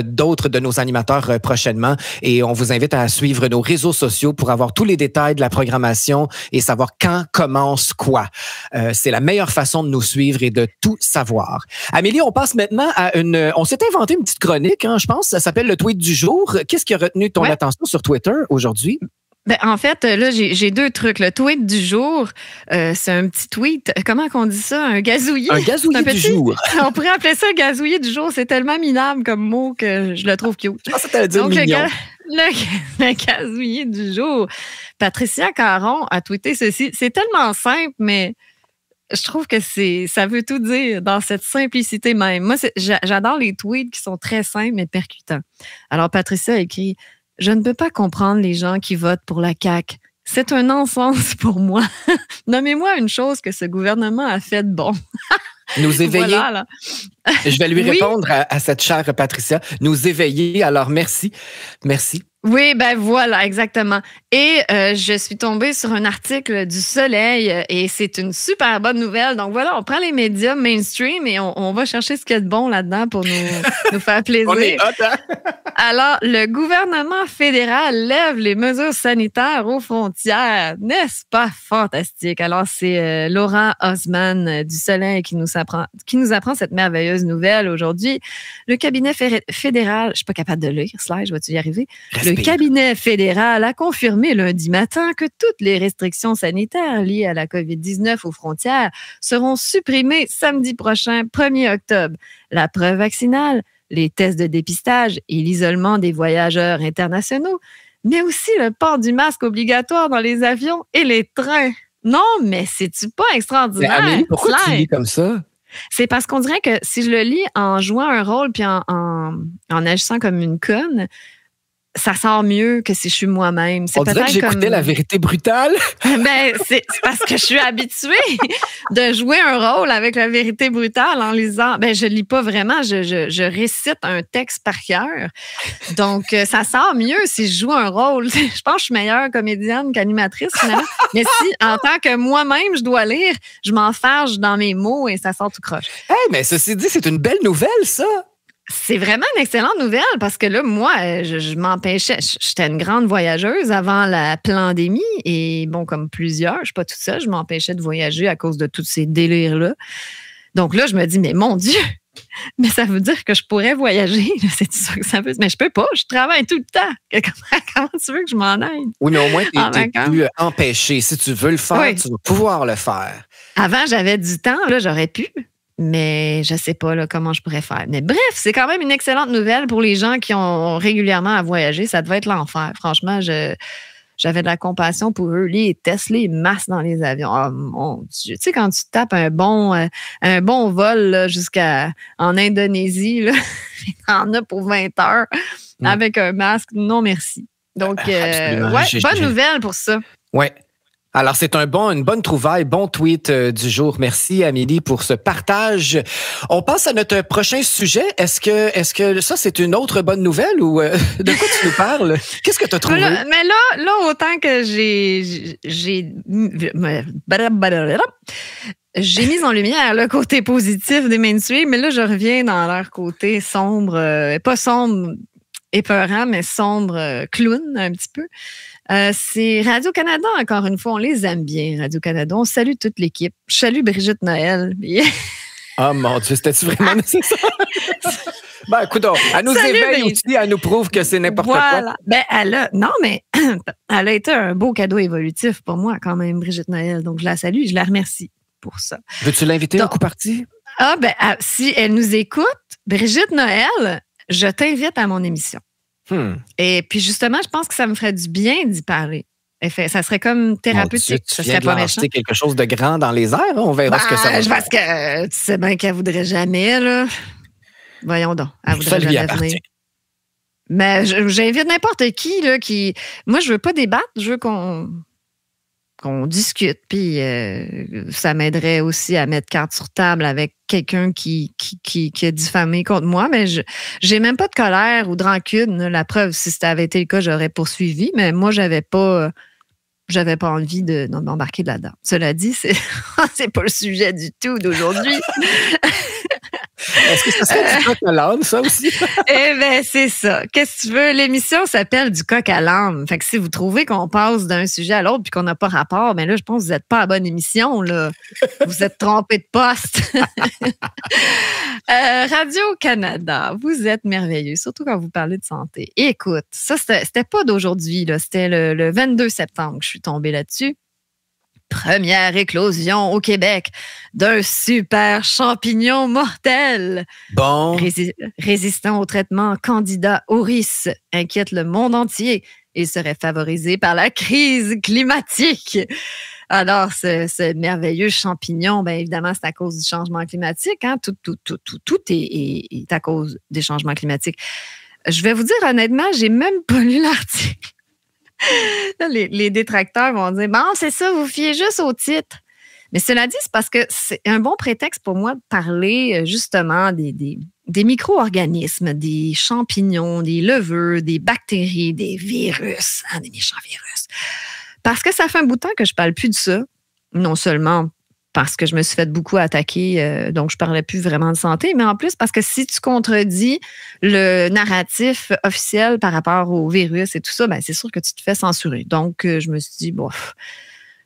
d'autres de nos animateurs prochainement. Et on vous invite à suivre nos réseaux sociaux pour avoir tous les détails de la programmation et savoir quand commence quoi. C'est la meilleure façon de nous suivre et de tout savoir. Amélie, on passe maintenant à on s'est inventé une petite chronique, hein, je pense. Ça s'appelle le tweet du jour. Qu'est-ce qui a retenu ton attention sur Twitter aujourd'hui? Ben, en fait, là, j'ai deux trucs. Le tweet du jour, c'est un petit tweet. Comment qu'on dit ça? Un gazouillis? Un gazouillis du jour. On pourrait appeler ça un gazouillis du jour. C'est tellement minable comme mot que je le trouve cute. Je pensais que t'allais dire donc, mignon. Le gazouillis du jour. Patricia Caron a tweeté ceci. C'est tellement simple, mais je trouve que ça veut tout dire dans cette simplicité même. Moi, j'adore les tweets qui sont très simples mais percutants. Alors, Patricia a écrit... Je ne peux pas comprendre les gens qui votent pour la CAQ. C'est un non-sens pour moi. Nommez-moi une chose que ce gouvernement a fait de bon. Nous éveiller. Voilà, là. Je vais lui répondre à cette chère Patricia. Nous éveiller. Alors, merci. Merci. Oui, ben voilà, exactement. Et je suis tombée sur un article du Soleil et c'est une super bonne nouvelle. Donc voilà, on prend les médias mainstream et on va chercher ce qu'il y a de bon là-dedans pour nous faire plaisir. On est hot, hein? Alors, le gouvernement fédéral lève les mesures sanitaires aux frontières. N'est-ce pas fantastique? Alors, c'est Laurent Osman du Soleil qui nous apprend cette merveilleuse nouvelle aujourd'hui. Le cabinet fédéral, je suis pas capable de lire, je vais-tu y arriver? Le cabinet fédéral a confirmé lundi matin que toutes les restrictions sanitaires liées à la COVID-19 aux frontières seront supprimées samedi prochain, 1er octobre. La preuve vaccinale, les tests de dépistage et l'isolement des voyageurs internationaux, mais aussi le port du masque obligatoire dans les avions et les trains. Non, mais c'est-tu pas extraordinaire? Mais Amélie, pourquoi tu lis comme ça? C'est parce qu'on dirait que si je le lis en jouant un rôle puis en agissant comme une conne, ça sort mieux que si je suis moi-même. C'est on dirait que j'écoutais La Vérité brutale. Ben, c'est parce que je suis habituée de jouer un rôle avec La Vérité brutale en lisant. Ben, je lis pas vraiment, je récite un texte par cœur. Donc, ça sort mieux si je joue un rôle. Je pense que je suis meilleure comédienne qu'animatrice, finalement. Mais si, en tant que moi-même, je dois lire, je m'enfarge dans mes mots et ça sort tout croche. Hey, mais ceci dit, c'est une belle nouvelle, ça. C'est vraiment une excellente nouvelle parce que là, moi, je m'empêchais. J'étais une grande voyageuse avant la pandémie et bon, comme plusieurs, je ne suis pas toute seule, je m'empêchais de voyager à cause de tous ces délires-là. Donc là, je me dis, mais mon Dieu, mais ça veut dire que je pourrais voyager. C'est ça que ça veut dire. Mais je peux pas, je travaille tout le temps. Comment tu veux que je m'en aille? Oui, mais au moins, tu n'es plus empêché. Si tu veux le faire, oui, tu vas pouvoir le faire. Avant, j'avais du temps, là, j'aurais pu. Mais je ne sais pas là, comment je pourrais faire. Mais bref, c'est quand même une excellente nouvelle pour les gens qui ont régulièrement à voyager. Ça devait être l'enfer. Franchement, j'avais de la compassion pour eux. Les tests, les masques dans les avions. Oh mon Dieu. Tu sais, quand tu tapes un bon vol là, jusqu'en Indonésie, t'en as pour 20 heures avec un masque. Non, merci. Donc, ouais, bonne nouvelle pour ça. Ouais. Alors, c'est une bonne trouvaille, bon tweet du jour. Merci, Amélie, pour ce partage. On passe à notre prochain sujet. Est-ce que ça, c'est une autre bonne nouvelle ou de quoi tu nous parles? Qu'est-ce que tu as trouvé? Mais là, autant que j'ai mis en lumière le côté positif des mainstream, mais là, je reviens dans leur côté sombre, pas sombre, épeurant, mais sombre, clown, un petit peu. C'est Radio-Canada, encore une fois. On les aime bien, Radio-Canada. On salue toute l'équipe. Je salue Brigitte Noël. Oh mon Dieu, c'était-tu vraiment nécessaire? Ben, écoute, elle nous éveille aussi, elle nous prouve que c'est n'importe quoi. Ben, elle a été un beau cadeau évolutif pour moi, quand même, Brigitte Noël. Donc, je la salue, je la remercie pour ça. Veux-tu l'inviter au coup parti? Ah, ben, si elle nous écoute, Brigitte Noël, je t'invite à mon émission. Et puis justement, je pense que ça me ferait du bien d'y parler. Ça serait comme thérapeutique. Tu viens de lancer quelque chose de grand dans les airs. Hein? On verra ce que ça va faire. Parce que tu sais bien qu'elle ne voudrait jamais. Là. Voyons donc. Elle voudrait jamais venir. Mais j'invite n'importe qui, là, qui. Moi, je ne veux pas débattre. Je veux qu'on discute. Puis ça m'aiderait aussi à mettre carte sur table avec quelqu'un qui a diffamé contre moi. Mais j'ai même pas de colère ou de rancune. La preuve, si ça avait été le cas, j'aurais poursuivi. Mais moi, j'avais pas envie d'embarquer là-dedans. Cela dit, c'est pas le sujet du tout d'aujourd'hui. Est-ce que ça serait du coq à l'âne, ça aussi? Eh bien, c'est ça. Qu'est-ce que tu veux? L'émission s'appelle Du coq à l'âne. Fait que si vous trouvez qu'on passe d'un sujet à l'autre puis qu'on n'a pas rapport, bien là, je pense que vous n'êtes pas à la bonne émission, là. Vous êtes trompé de poste. Radio-Canada, vous êtes merveilleux, surtout quand vous parlez de santé. Écoute, ça, c'était pas d'aujourd'hui, là. C'était le 22 septembre que je suis tombée là-dessus. Première éclosion au Québec d'un super champignon mortel. Bon. Résistant au traitement Candida auris inquiète le monde entier et serait favorisé par la crise climatique. Alors, ce merveilleux champignon, bien évidemment, c'est à cause du changement climatique. Hein? Tout est à cause des changements climatiques. Je vais vous dire honnêtement, j'ai même pas lu l'article. Là, les détracteurs vont dire « Bon, c'est ça, vous fiez juste au titre. » Mais cela dit, c'est parce que c'est un bon prétexte pour moi de parler justement des micro-organismes, des champignons, des levures, des bactéries, des virus, des méchants virus. Parce que ça fait un bout de temps que je ne parle plus de ça. Non seulement parce que je me suis fait beaucoup attaquer, donc je ne parlais plus vraiment de santé, mais en plus parce que si tu contredis le narratif officiel par rapport au virus et tout ça, ben c'est sûr que tu te fais censurer. Donc, je me suis dit, bof,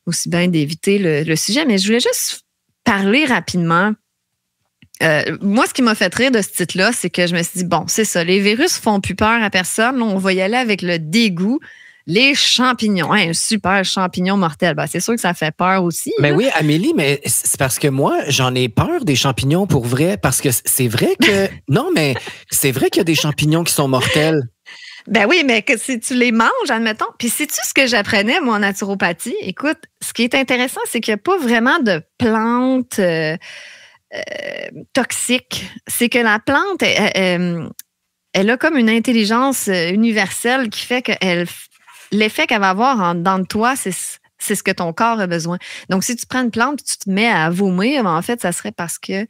aussi bien d'éviter le sujet, mais je voulais juste parler rapidement. Moi, ce qui m'a fait rire de ce titre-là, c'est que je me suis dit, bon, c'est ça, les virus font plus peur à personne, on va y aller avec le dégoût Les champignons, un super champignon mortel. Ben, c'est sûr que ça fait peur aussi. Mais oui, Amélie, mais c'est parce que moi, j'en ai peur des champignons pour vrai, parce que c'est vrai que... Non, mais c'est vrai qu'il y a des champignons qui sont mortels. Ben oui, mais que si tu les manges, admettons. Puis sais-tu ce que j'apprenais, moi, en naturopathie? Écoute, ce qui est intéressant, c'est qu'il n'y a pas vraiment de plantes toxiques. C'est que la plante, elle a comme une intelligence universelle qui fait que l'effet qu'elle va avoir en dedans de toi, c'est ce que ton corps a besoin. Donc, si tu prends une plante et tu te mets à vomir, en fait, ça serait parce que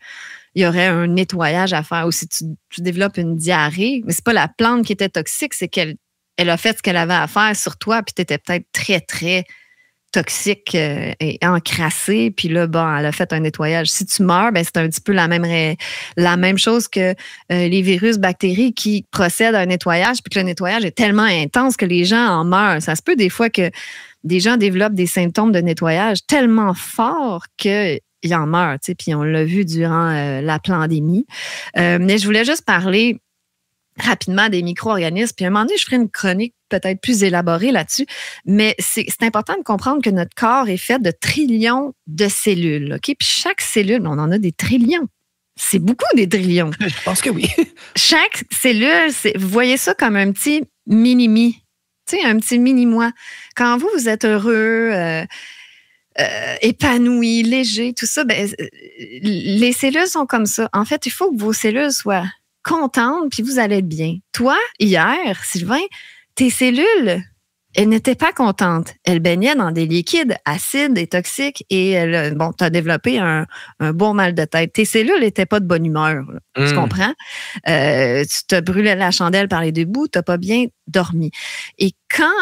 il y aurait un nettoyage à faire. Ou si tu développes une diarrhée, mais c'est pas la plante qui était toxique, c'est qu'elle a fait ce qu'elle avait à faire sur toi, puis tu étais peut-être très, très toxique et encrassé, puis là, bon, elle a fait un nettoyage. Si tu meurs, ben, c'est un petit peu la même chose que les virus, bactéries qui procèdent à un nettoyage, puis que le nettoyage est tellement intense que les gens en meurent. Ça se peut des fois que des gens développent des symptômes de nettoyage tellement forts qu'ils en meurent, tu sais, puis on l'a vu durant la pandémie. Mais je voulais juste parler rapidement des micro-organismes, puis à un moment donné, je ferai une chronique peut-être plus élaborée là-dessus, mais c'est important de comprendre que notre corps est fait de trillions de cellules, OK? Puis chaque cellule, on en a des trillions. C'est beaucoup des trillions. Je pense que oui. Chaque cellule, vous voyez ça comme un petit mini-mi, tu sais, un petit mini-moi. Quand vous êtes heureux, épanoui, léger, tout ça, ben, les cellules sont comme ça. En fait, il faut que vos cellules soient contentes, puis vous allez être bien. Toi, hier, Sylvain, tes cellules, elles n'étaient pas contentes. Elles baignaient dans des liquides acides et toxiques et tu as développé un bon mal de tête. Tes cellules n'étaient pas de bonne humeur. Tu comprends? Tu te brûlais la chandelle par les deux bouts, tu n'as pas bien dormi. Et quand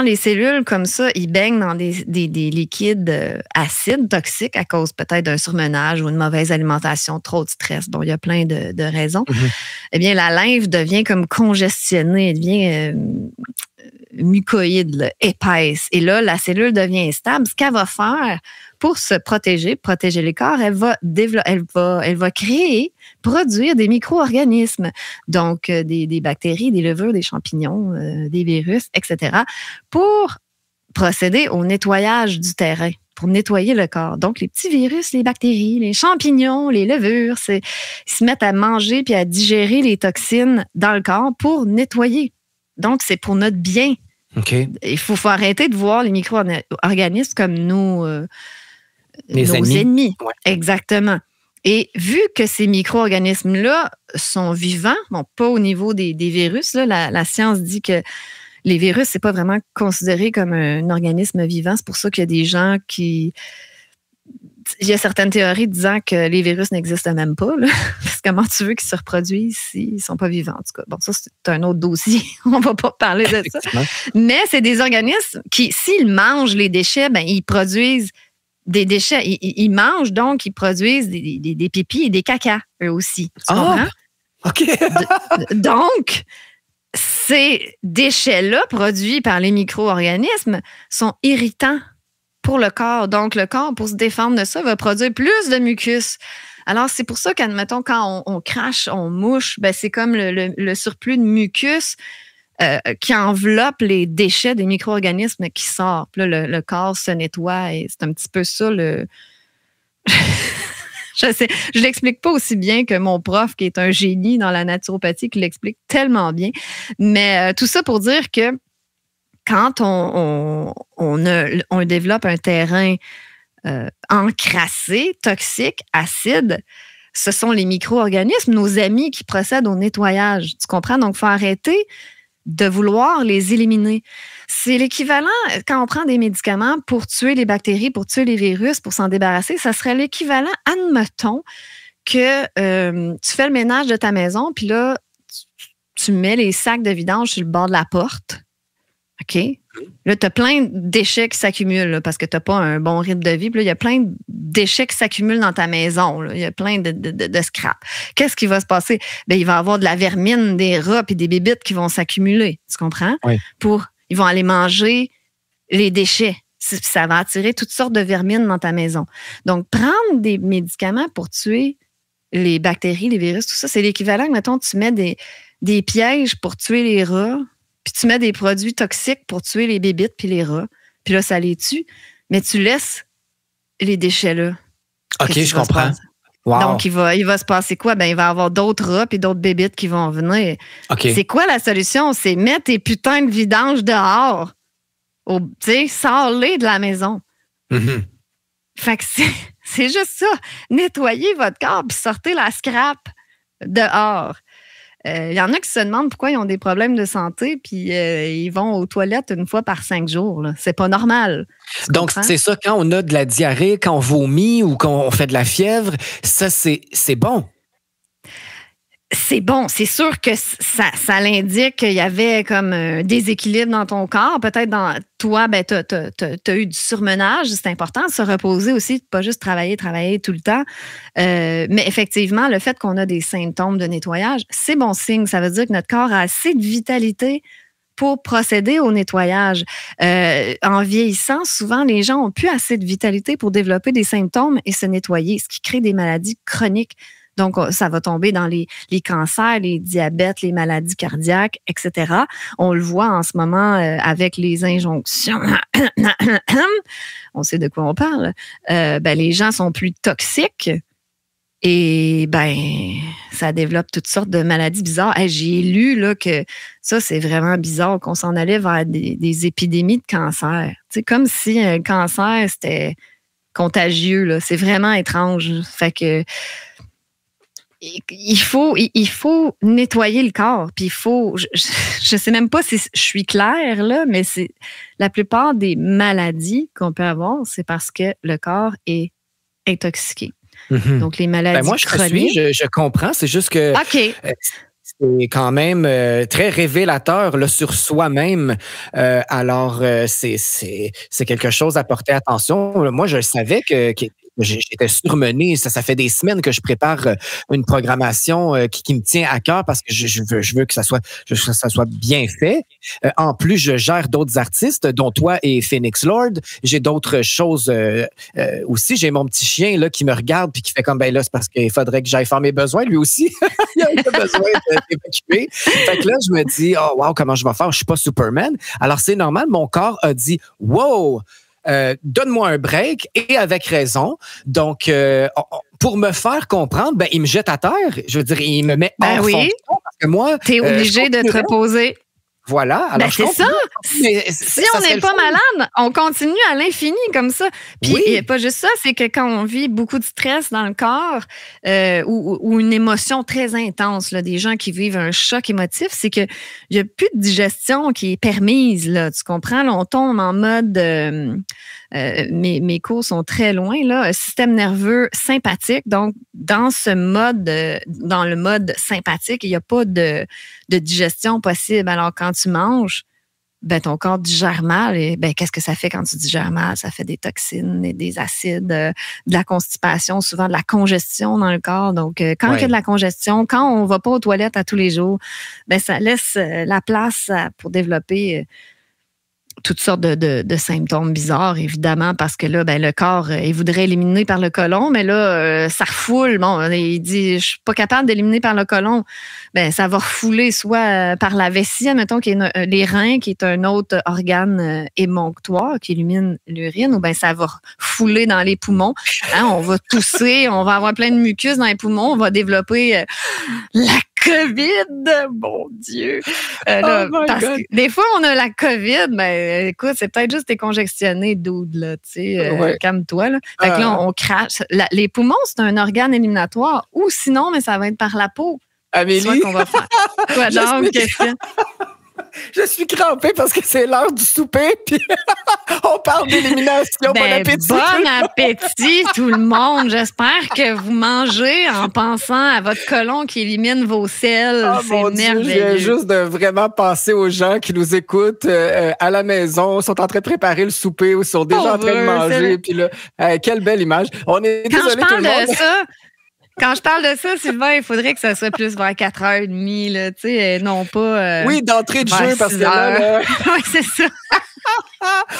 les cellules comme ça, ils baignent dans des liquides acides, toxiques, à cause peut-être d'un surmenage ou une mauvaise alimentation, trop de stress, bon, il y a plein de raisons, eh bien, la lymphe devient comme congestionnée, elle devient mucoïde, là, épaisse. Et là, la cellule devient instable. Ce qu'elle va faire pour se protéger les corps, elle va créer, produire des micro-organismes. Donc, des bactéries, des levures, des champignons, des virus, etc. pour procéder au nettoyage du terrain, pour nettoyer le corps. Donc, les petits virus, les bactéries, les champignons, les levures, ils se mettent à manger puis à digérer les toxines dans le corps pour nettoyer. Donc, c'est pour notre bien. Okay. Il faut arrêter de voir les micro-organismes comme nos ennemis. Ouais. Exactement. Et vu que ces micro-organismes-là sont vivants, bon, pas au niveau des virus, là, la science dit que les virus, c'est pas vraiment considéré comme un organisme vivant. C'est pour ça qu'il y a des gens qui... Il y a certaines théories disant que les virus n'existent même pas. Là. Parce que comment tu veux qu'ils se reproduisent s'ils ne sont pas vivants, en tout cas. Bon, ça, c'est un autre dossier. On ne va pas parler de ça. Mais c'est des organismes qui, s'ils mangent les déchets, ben, ils produisent des déchets. Ils mangent, donc ils produisent des pipis et des cacas, eux aussi. Tu comprends? OK. Donc, ces déchets-là, produits par les micro-organismes, sont irritants pour le corps. Donc, le corps, pour se défendre de ça, va produire plus de mucus. Alors, c'est pour ça qu'admettons, quand on crache, on mouche, ben, c'est comme le surplus de mucus qui enveloppe les déchets des micro-organismes qui sortent. Là, le corps se nettoie et c'est un petit peu ça le... Je l'explique pas aussi bien que mon prof, qui est un génie dans la naturopathie, qui l'explique tellement bien. Mais tout ça pour dire que quand on développe un terrain encrassé, toxique, acide, ce sont les micro-organismes, nos amis, qui procèdent au nettoyage. Tu comprends? Donc, il faut arrêter de vouloir les éliminer. C'est l'équivalent, quand on prend des médicaments pour tuer les bactéries, pour tuer les virus, pour s'en débarrasser, ça serait l'équivalent, admettons, que tu fais le ménage de ta maison, puis là, tu mets les sacs de vidange sur le bord de la porte. OK? Là, tu as plein de déchets qui s'accumulent là, parce que tu n'as pas un bon rythme de vie. Puis là, il y a plein de déchets qui s'accumulent dans ta maison. Là. Il y a plein de scrap. Qu'est-ce qui va se passer? Bien, il va y avoir de la vermine, des rats et des bébites qui vont s'accumuler. Tu comprends? Oui. Ils vont aller manger les déchets. Ça va attirer toutes sortes de vermines dans ta maison. Donc, prendre des médicaments pour tuer les bactéries, les virus, tout ça, c'est l'équivalent que, mettons, tu mets des pièges pour tuer les rats. puis tu mets des produits toxiques pour tuer les bébites puis les rats, puis là, ça les tue, mais tu laisses les déchets là. OK, je comprends. Wow. Donc, il va se passer quoi? Ben, il va y avoir d'autres rats puis d'autres bébites qui vont venir. Okay. C'est quoi la solution? C'est mettre tes putains de vidanges dehors. Tu sais, sors-les de la maison. Mm-hmm. Fait que c'est juste ça. Nettoyez votre corps puis sortez la scrap dehors. Il y en a qui se demandent pourquoi ils ont des problèmes de santé puis ils vont aux toilettes une fois par 5 jours. Là. C'est pas normal. Donc, c'est ça, quand on a de la diarrhée, quand on vomit ou quand on fait de la fièvre, ça, c'est bon. C'est bon. C'est sûr que ça l'indique qu'il y avait comme un déséquilibre dans ton corps. Peut-être dans toi, ben, tu as eu du surmenage. C'est important de se reposer aussi, de pas juste travailler tout le temps. Mais effectivement, le fait qu'on a des symptômes de nettoyage, c'est bon signe. Ça veut dire que notre corps a assez de vitalité pour procéder au nettoyage. En vieillissant, souvent, les gens ont plus assez de vitalité pour développer des symptômes et se nettoyer, ce qui crée des maladies chroniques. Donc, ça va tomber dans les cancers, les diabètes, les maladies cardiaques, etc. On le voit en ce moment avec les injonctions. On sait de quoi on parle. Les gens sont plus toxiques et ça développe toutes sortes de maladies bizarres. Hey, j'ai lu là, que ça, c'est vraiment bizarre qu'on s'en allait vers des épidémies de cancer. C'est comme si un cancer, c'était contagieux. Là. C'est vraiment étrange. Fait que il faut nettoyer le corps. Puis il faut, je sais même pas si je suis claire là, mais c'est la plupart des maladies qu'on peut avoir, c'est parce que le corps est intoxiqué. Mm-hmm. Donc les maladies moi, chroniques. Je comprends. C'est juste que c'est quand même très révélateur là, sur soi-même. Alors c'est quelque chose à porter attention. Moi, je savais que j'étais surmené. Ça fait des semaines que je prépare une programmation qui me tient à cœur parce que je veux que ça soit bien fait. En plus, je gère d'autres artistes, dont toi et Phoenix Lord. J'ai d'autres choses aussi. J'ai mon petit chien là qui me regarde puis qui fait comme là, c'est parce qu'il faudrait que j'aille faire mes besoins lui aussi. Il a besoin d'évacuer. Fait que là, je me dis, oh wow, comment je vais faire? Je suis pas Superman. Alors c'est normal. Mon corps a dit, wow. Donne-moi un break et avec raison. Donc, pour me faire comprendre, il me jette à terre. Je veux dire, il me met hors fonction parce que moi, t'es obligé de te reposer. Voilà. Alors, c'est ça. Si on n'est pas malade, on continue à l'infini comme ça. Puis, pas juste ça, c'est que quand on vit beaucoup de stress dans le corps ou une émotion très intense, là, des gens qui vivent un choc émotif, c'est qu'il n'y a plus de digestion qui est permise. Là, tu comprends? Là, on tombe en mode... mes cours sont très loin, là. Système nerveux sympathique. Donc, dans le mode sympathique, il n'y a pas de digestion possible. Alors, quand tu manges, ton corps digère mal. Et qu'est-ce que ça fait quand tu digères mal? Ça fait des toxines, et des acides, de la constipation, souvent de la congestion dans le corps. Donc, quand il y a de la congestion, quand on ne va pas aux toilettes à tous les jours, ça laisse la place pour développer toutes sortes de symptômes bizarres, évidemment, parce que là, le corps, il voudrait éliminer par le côlon, mais là, ça refoule. Bon, il dit, je suis pas capable d'éliminer par le côlon. Ça va refouler soit par la vessie, admettons, qui est les reins, qui est un autre organe émonctoire qui élimine l'urine, ou ça va refouler dans les poumons. Hein, on va tousser, on va avoir plein de mucus dans les poumons, on va développer la COVID, mon Dieu. Parce que des fois, on a la COVID, écoute, c'est peut-être juste t'es congestionné, dude, là, tu sais, calme-toi, là. Fait que là, on crache. Les poumons, c'est un organe éliminatoire, ou sinon, mais ça va être par la peau. Amélie? C'est ça qu'on va faire. Quoi donc, question? Je suis crampée parce que c'est l'heure du souper, puis on parle d'élimination. Bon appétit! Bon appétit, tout le monde! J'espère que vous mangez en pensant à votre côlon qui élimine vos selles. Oh, c'est merveilleux. Dieu, je viens juste de vraiment penser aux gens qui nous écoutent à la maison, sont en train de préparer le souper ou sont déjà en train de manger. Puis là, quelle belle image. On est désolé tout le monde. Quand je parle de ça, Sylvain, il faudrait que ça soit plus vers 4h30, là, tu sais, non pas... oui, d'entrée de jeu, parce que là... oui, c'est ça.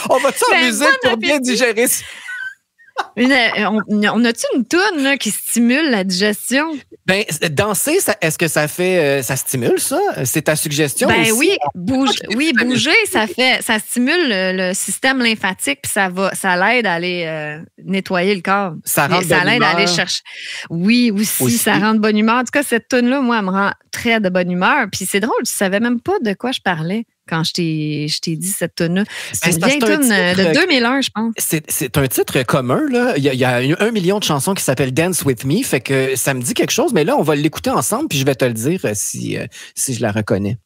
On va s'amuser pour bien digérer ça. On a-tu une toune là, qui stimule la digestion? Ben, danser, est-ce que ça fait, ça stimule ça? C'est ta suggestion aussi? Oui, bouger, ça stimule le système lymphatique puis ça l'aide à aller nettoyer le corps. Ça rend ça l'aide à aller chercher. Oui, aussi, ça rend de bonne humeur. En tout cas, cette toune-là, moi, elle me rend très de bonne humeur. Puis c'est drôle, tu savais même pas de quoi je parlais quand je t'ai dit cette toune-là. C'est une vieille toune de 2001, je pense. C'est un titre commun, là. Il y a 1 million de chansons qui s'appellent Dance With Me, fait que ça me dit quelque chose, mais là, on va l'écouter ensemble, puis je vais te le dire si je la reconnais.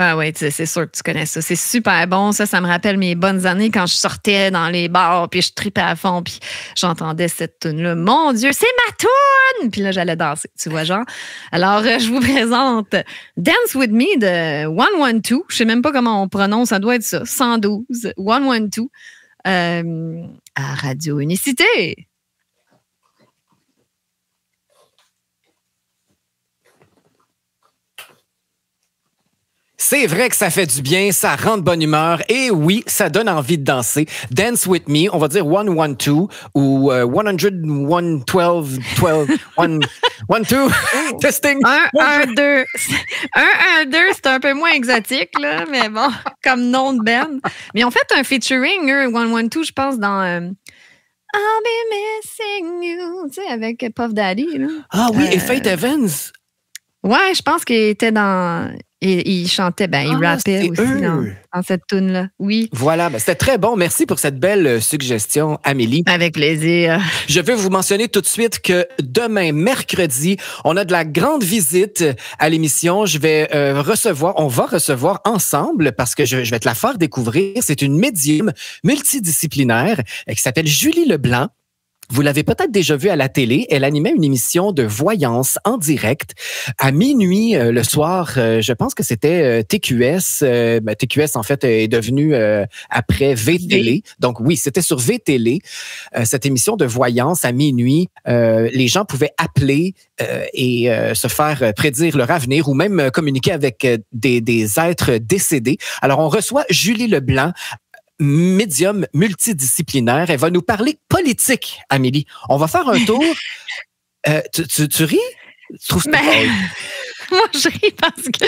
Ah oui, c'est sûr que tu connais ça. C'est super bon. Ça me rappelle mes bonnes années quand je sortais dans les bars, puis je tripais à fond, puis j'entendais cette tune-là. Mon Dieu, c'est ma tune! Puis là, j'allais danser, tu vois, genre. Alors, je vous présente Dance With Me de 112. Je sais même pas comment on prononce, ça doit être ça. 112, 112, à Radio Unicité. C'est vrai que ça fait du bien, ça rend de bonne humeur et oui, ça donne envie de danser. Dance With Me, on va dire 112 ou 112, 12, testing. 1, 2. 1, 2, c'est un peu moins exotique, là, mais bon, comme nom de band. Mais on fait un featuring, 112, je pense, dans I'll Be Missing You, tu sais, avec Puff Daddy. Là. Ah oui, et Faith Evans. Ouais, je pense qu'il était dans... Et il chantait, il rappait aussi dans cette toune-là. Oui. Voilà, c'était très bon. Merci pour cette belle suggestion, Amélie. Avec plaisir. Je veux vous mentionner tout de suite que demain, mercredi, on a de la grande visite à l'émission. On va recevoir ensemble, parce que je vais te la faire découvrir. C'est une médium multidisciplinaire qui s'appelle Julie Leblanc. Vous l'avez peut-être déjà vue à la télé. Elle animait une émission de voyance en direct à minuit le soir. Je pense que c'était TQS. TQS, en fait, est devenu après VTélé. Donc oui, c'était sur VTélé, cette émission de voyance à minuit. Les gens pouvaient appeler et se faire prédire leur avenir ou même communiquer avec des êtres décédés. Alors, on reçoit Julie Leblanc, médium multidisciplinaire. Elle va nous parler politique, Amélie. On va faire un tour. Tu ris? Tu trouves ça drôle? Moi, je ris parce que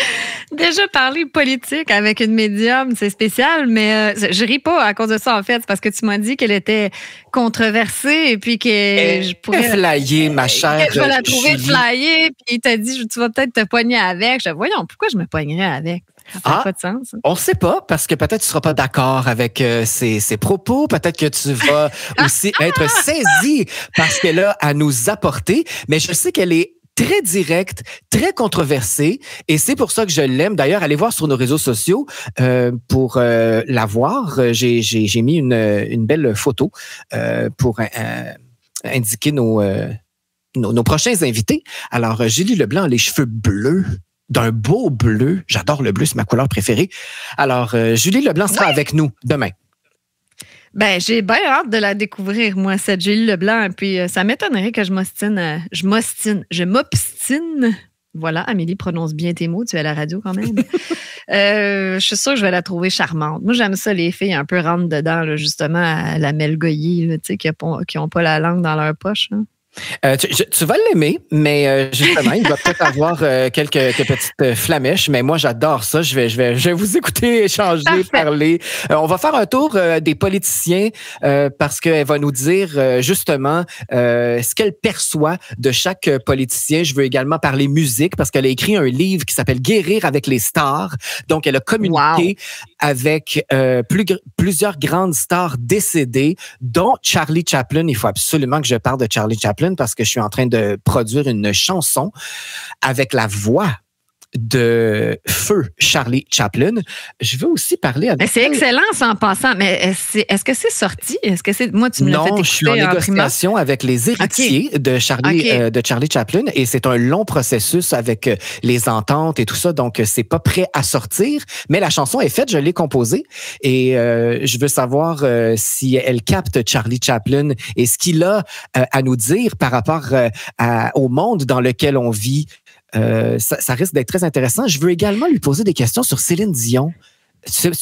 déjà parler politique avec une médium, c'est spécial, mais je ris pas à cause de ça, en fait. C'est parce que tu m'as dit qu'elle était controversée et puis que je pourrais... flyée, ma chère. Que je vais la trouver flyée, puis il t'a dit, tu vas peut-être te poigner avec. Voyons, pourquoi je me poignerais avec? Ça n'a pas de sens. On ne sait pas, parce que peut-être tu ne seras pas d'accord avec ses propos. Peut-être que tu vas aussi être saisie parce qu'elle a à nous apporter. Mais je sais qu'elle est très directe, très controversée. Et c'est pour ça que je l'aime. D'ailleurs, allez voir sur nos réseaux sociaux pour la voir. J'ai mis une belle photo pour indiquer nos prochains invités. Alors, Julie Leblanc a les cheveux bleus. D'un beau bleu. J'adore le bleu, c'est ma couleur préférée. Alors, Julie Leblanc sera avec nous demain. J'ai bien hâte de la découvrir, moi, cette Julie Leblanc. Puis, ça m'étonnerait que je m'obstine. Voilà, Amélie prononce bien tes mots, tu es à la radio quand même. Je suis sûre que je vais la trouver charmante. Moi, j'aime ça, les filles un peu rentre dedans, là, justement, à la Mel Goyer, là, qui n'ont pas la langue dans leur poche. Hein. Tu vas l'aimer, mais justement, il va peut-être avoir quelques petites flamèches, mais moi, j'adore ça. Je vais vous écouter, échanger, parler. On va faire un tour des politiciens parce qu'elle va nous dire justement ce qu'elle perçoit de chaque politicien. Je veux également parler musique parce qu'elle a écrit un livre qui s'appelle Guérir avec les stars. Donc, elle a communiqué avec plusieurs grandes stars décédées, dont Charlie Chaplin. Il faut absolument que je parle de Charlie Chaplin parce que je suis en train de produire une chanson avec la voix de feu Charlie Chaplin. Je veux aussi parler avec... C'est excellent, ça, en passant. Mais est-ce que c'est sorti? Est-ce que c'est... Moi, tu me l'as fait écouter. Non, je suis en négociation avec les héritiers de Charlie Chaplin et c'est un long processus avec les ententes et tout ça, donc c'est pas prêt à sortir, mais la chanson est faite, je l'ai composée et je veux savoir si elle capte Charlie Chaplin et ce qu'il a à nous dire par rapport au monde dans lequel on vit. Ça risque d'être très intéressant. Je veux également lui poser des questions sur Céline Dion.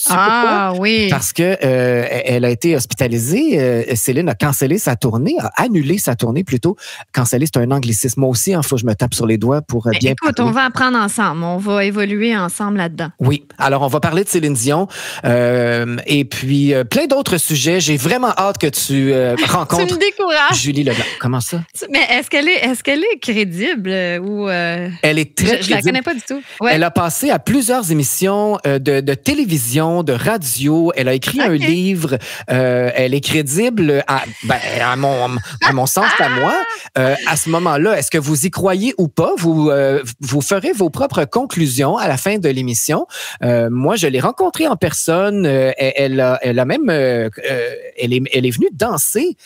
Ah oui. Parce que elle a été hospitalisée. Céline a cancellé sa tournée, a annulé sa tournée plutôt. Cancellé, c'est un anglicisme. Moi aussi, il faut que je me tape sur les doigts pour bien écoute, parler. on va apprendre ensemble. On va évoluer ensemble là-dedans. Oui. Alors, on va parler de Céline Dion et puis plein d'autres sujets. J'ai vraiment hâte que tu rencontres Tu me décourages. Julie Leblanc. Comment ça? Mais est-ce qu'elle est crédible ou Elle est très crédible. Je la connais pas du tout. Ouais. Elle a passé à plusieurs émissions de télévision, de radio. Elle a écrit un livre. Elle est crédible à mon sens, à moi. À ce moment-là, est-ce que vous y croyez ou pas? Vous ferez vos propres conclusions à la fin de l'émission. Moi, je l'ai rencontrée en personne. Elle a même, elle est venue danser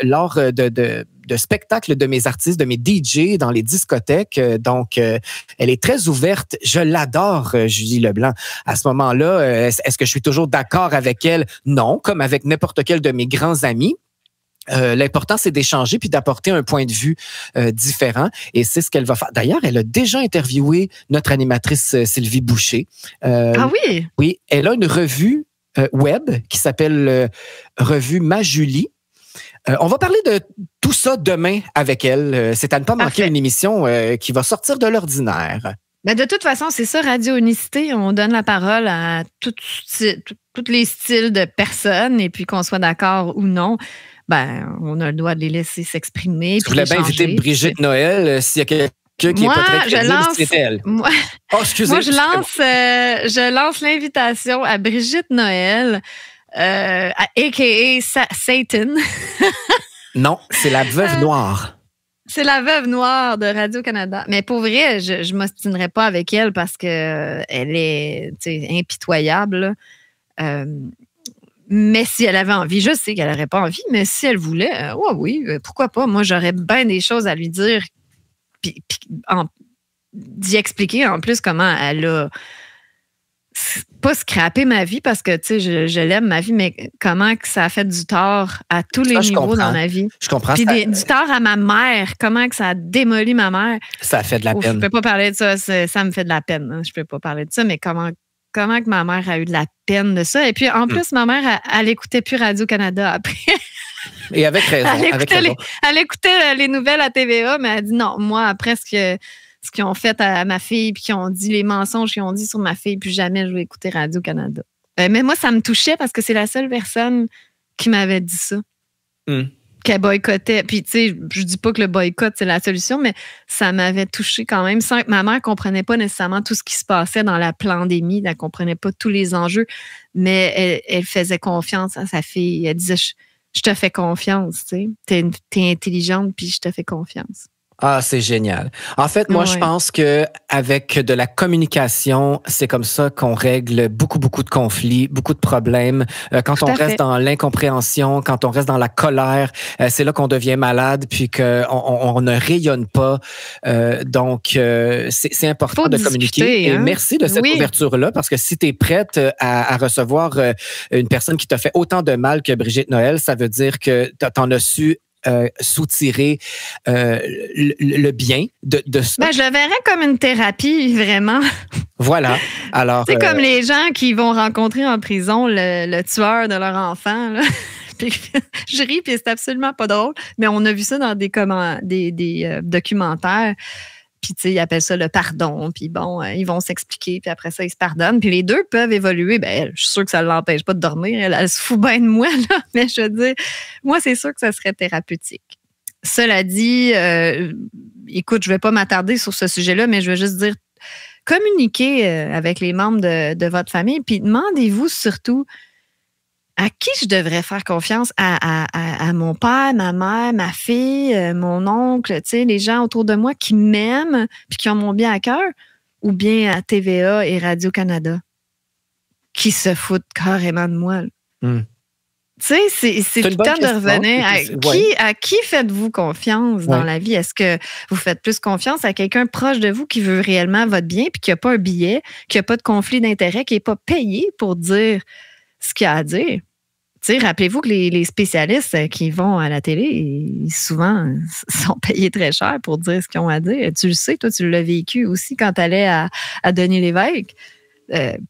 lors de spectacles de mes artistes, de mes DJ dans les discothèques. Donc, elle est très ouverte. Je l'adore, Julie Leblanc. À ce moment-là, est-ce que je suis toujours d'accord avec elle? Non, comme avec n'importe quel de mes grands amis. L'important, c'est d'échanger puis d'apporter un point de vue différent. Et c'est ce qu'elle va faire. D'ailleurs, elle a déjà interviewé notre animatrice Sylvie Boucher. Ah oui? Oui, elle a une revue web qui s'appelle Revue Ma Julie. On va parler de tout ça demain avec elle. C'est à ne pas manquer une émission qui va sortir de l'ordinaire. Ben de toute façon, c'est ça, Radio Unicité. On donne la parole à tous les styles de personnes et puis qu'on soit d'accord ou non, ben on a le droit de les laisser s'exprimer. Je voulais bien inviter Brigitte Noël s'il y a quelqu'un qui n'est pas très crédible, c'est elle. Moi, je lance l'invitation à Brigitte Noël, a.k.a. Satan. Non, c'est la veuve noire. C'est la veuve noire de Radio-Canada. Mais pour vrai, je ne m'ostinerai pas avec elle parce qu'elle est impitoyable. Mais si elle avait envie, je sais qu'elle n'aurait pas envie, mais si elle voulait, oui, pourquoi pas? Moi, j'aurais bien des choses à lui dire puis d'y expliquer en plus comment elle a pas scraper ma vie parce que tu sais je l'aime ma vie, mais comment que ça a fait du tort à tous les niveaux dans ma vie. Je comprends. Puis du tort à ma mère, comment que ça a démoli ma mère. Ça a fait de la peine. Je peux pas parler de ça, ça me fait de la peine. Hein. Je peux pas parler de ça, mais comment que ma mère a eu de la peine de ça. Et puis en plus, ma mère, elle écoutait plus Radio-Canada après. Et avec raison. Elle écoutait les nouvelles à TVA, mais elle dit non, moi après ce qu'ils ont fait à ma fille, puis qu'ils ont dit les mensonges qu'ils ont dit sur ma fille, puis jamais je vais écouter Radio-Canada. Mais moi, ça me touchait parce que c'est la seule personne qui m'avait dit ça. Qu'elle boycottait. Puis, tu sais, je dis pas que le boycott, c'est la solution, mais ça m'avait touché quand même. Sans que ma mère comprenait pas nécessairement tout ce qui se passait dans la pandémie. Elle comprenait pas tous les enjeux, mais elle faisait confiance à sa fille. Elle disait, je te fais confiance, tu sais. T'es intelligente, puis je te fais confiance. Ah, c'est génial. En fait, moi, je pense que avec de la communication, c'est comme ça qu'on règle beaucoup de conflits, beaucoup de problèmes. Quand on reste dans l'incompréhension, quand on reste dans la colère, c'est là qu'on devient malade, puis qu'on ne rayonne pas. Donc, c'est important de communiquer. Hein? Et merci de cette ouverture-là, parce que si tu es prête à recevoir une personne qui t'a fait autant de mal que Brigitte Noël, ça veut dire que t'en as su soutirer le bien de ça. Ben, je le verrais comme une thérapie, vraiment. Voilà. Alors, c'est comme les gens qui vont rencontrer en prison le tueur de leur enfant. Là. Puis, je ris, puis c'est absolument pas drôle, mais on a vu ça dans des documentaires. Puis, tu sais, ils appellent ça le pardon. Puis, bon, ils vont s'expliquer. Puis après ça, ils se pardonnent. Puis les deux peuvent évoluer. Ben, je suis sûre que ça ne l'empêche pas de dormir. Elle se fout bien de moi, là. Mais je veux dire, moi, c'est sûr que ça serait thérapeutique. Cela dit, écoute, je ne vais pas m'attarder sur ce sujet-là, mais je veux juste dire, communiquez avec les membres de votre famille. Puis demandez-vous surtout à qui je devrais faire confiance? À mon père, ma mère, ma fille, mon oncle, tu sais, les gens autour de moi qui m'aiment puis qui ont mon bien à cœur, ou bien à TVA et Radio-Canada qui se foutent carrément de moi. Tu sais, c'est tout le temps de revenir à qui faites-vous confiance dans la vie? Est-ce que vous faites plus confiance à quelqu'un proche de vous qui veut réellement votre bien puis qui n'a pas un billet, qui n'a pas de conflit d'intérêt, qui n'est pas payé pour dire ce qu'il y a à dire? Tu sais, rappelez-vous que les spécialistes qui vont à la télé, souvent, sont payés très cher pour dire ce qu'ils ont à dire. Tu le sais, toi, tu l'as vécu aussi quand tu allais à Denis Lévesque.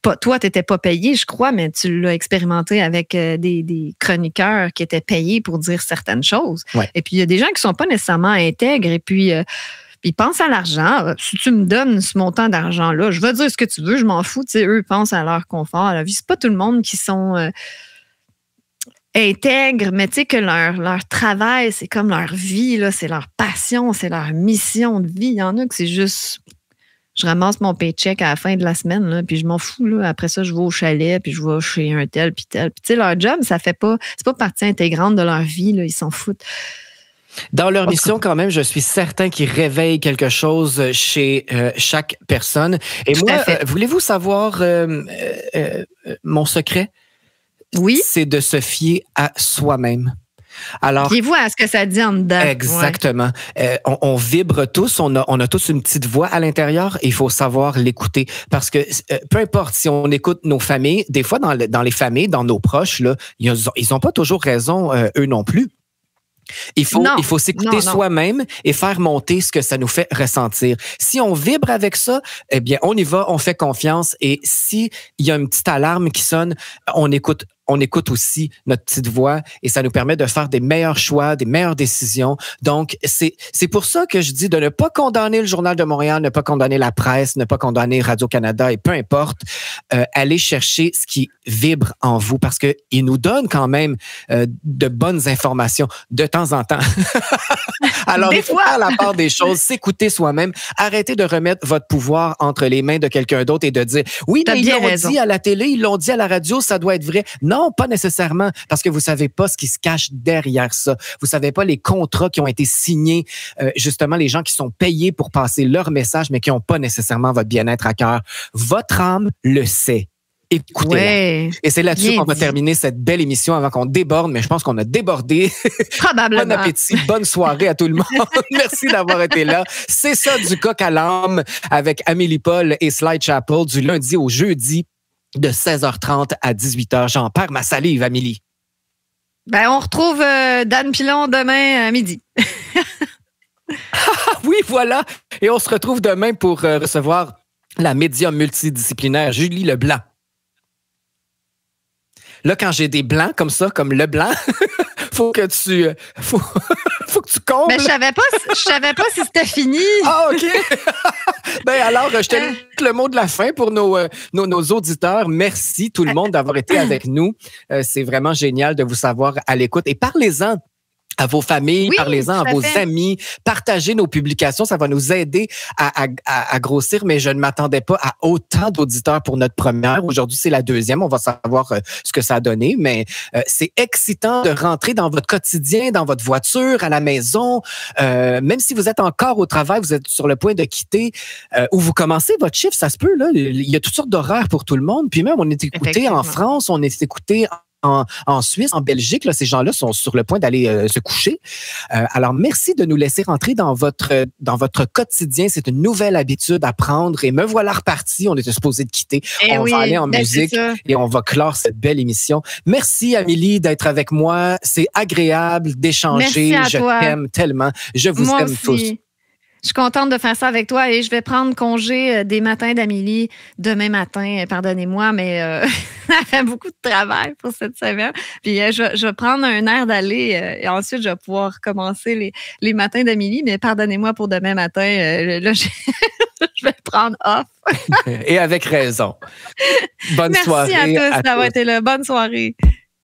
toi, tu n'étais pas payé, je crois, mais tu l'as expérimenté avec des chroniqueurs qui étaient payés pour dire certaines choses. Ouais. Et puis, il y a des gens qui ne sont pas nécessairement intègres et puis ils pensent à l'argent. Si tu me donnes ce montant d'argent-là, je vais dire ce que tu veux, je m'en fous. Tu sais, eux pensent à leur confort, à la vie. C'est pas tout le monde qui sont intègres, mais tu sais que leur travail, c'est comme leur vie, là, c'est leur passion, c'est leur mission de vie. Il y en a que c'est juste... Je ramasse mon paycheck à la fin de la semaine, là, puis je m'en fous. Là. Après ça, je vais au chalet, puis je vais chez un tel, puis tel. Puis tu sais, leur job, ça fait pas... C'est pas partie intégrante de leur vie, là, ils s'en foutent. Dans leur mission, quand même, je suis certain qu'ils réveillent quelque chose chez chaque personne. Et Tout moi, à fait. voulez-vous savoir mon secret? Oui. C'est de se fier à soi-même. Alors, Fiez-vous à ce que ça dit en dedans. exactement. On vibre tous, on a tous une petite voix à l'intérieur et il faut savoir l'écouter. Parce que peu importe si on écoute nos familles, des fois dans les familles, dans nos proches, là, ils n'ont pas toujours raison, eux non plus. Il faut s'écouter soi-même et faire monter ce que ça nous fait ressentir. Si on vibre avec ça, eh bien, on y va, on fait confiance. Et si il y a une petite alarme qui sonne, on écoute aussi notre petite voix et ça nous permet de faire des meilleurs choix, des meilleures décisions. Donc, c'est pour ça que je dis de ne pas condamner le Journal de Montréal, ne pas condamner la presse, ne pas condamner Radio-Canada et peu importe, aller chercher ce qui vibre en vous parce que il nous donne quand même de bonnes informations de temps en temps. Alors, il faut faire la part des choses, s'écouter soi-même, arrêter de remettre votre pouvoir entre les mains de quelqu'un d'autre et de dire oui, mais ils l'ont dit à la télé, ils l'ont dit à la radio, ça doit être vrai. Non, pas nécessairement, parce que vous savez pas ce qui se cache derrière ça. Vous savez pas les contrats qui ont été signés, justement les gens qui sont payés pour passer leur message, mais qui n'ont pas nécessairement votre bien-être à cœur. Votre âme le sait. Écoutez-la. Ouais, et c'est là-dessus qu'on va terminer cette belle émission avant qu'on déborde, mais je pense qu'on a débordé. Probablement. Bon appétit, bonne soirée à tout le monde. Merci d'avoir été là. C'est ça du coq à l'âme avec Amélie Paul et Slide Chapel du lundi au jeudi de 16h30 à 18h. J'en perds ma salive, Amélie. Ben, on retrouve Dan Pilon demain à midi. Oui, voilà. Et on se retrouve demain pour recevoir la médium multidisciplinaire Julie Leblanc. Là, quand j'ai des blancs comme ça, comme Leblanc, faut que tu combles. Mais je savais pas si c'était fini. Ah, OK. Ben alors, je te laisse le mot de la fin pour nos auditeurs. Merci tout le monde d'avoir été avec nous. C'est vraiment génial de vous savoir à l'écoute. Et parlez-en à vos familles, oui, parlez-en à vos amis, partagez nos publications, ça va nous aider à grossir, mais je ne m'attendais pas à autant d'auditeurs pour notre première. Aujourd'hui, c'est la deuxième, on va savoir ce que ça a donné, mais c'est excitant de rentrer dans votre quotidien, dans votre voiture, à la maison, même si vous êtes encore au travail, vous êtes sur le point de quitter, ou vous commencez votre chiffre, ça se peut, là, il y a toutes sortes d'horaires pour tout le monde, puis même on est écouté en France, on est écouté en Suisse, en Belgique, là, ces gens-là sont sur le point d'aller se coucher. Alors, merci de nous laisser rentrer dans votre quotidien. C'est une nouvelle habitude à prendre. Et me voilà reparti. On était supposé de quitter. On va aller en musique et on va clore cette belle émission. Merci, Amélie, d'être avec moi. C'est agréable d'échanger. Je t'aime tellement. Je vous aime tous. Je suis contente de faire ça avec toi et je vais prendre congé des matins d'Amélie demain matin. Pardonnez-moi, mais ça fait beaucoup de travail pour cette semaine. Puis je vais prendre un air d'aller et ensuite je vais pouvoir commencer les matins d'Amélie. Mais pardonnez-moi pour demain matin. Là, je vais prendre off. Et avec raison. Bonne soirée. Merci à tous d'avoir été là. Bonne soirée.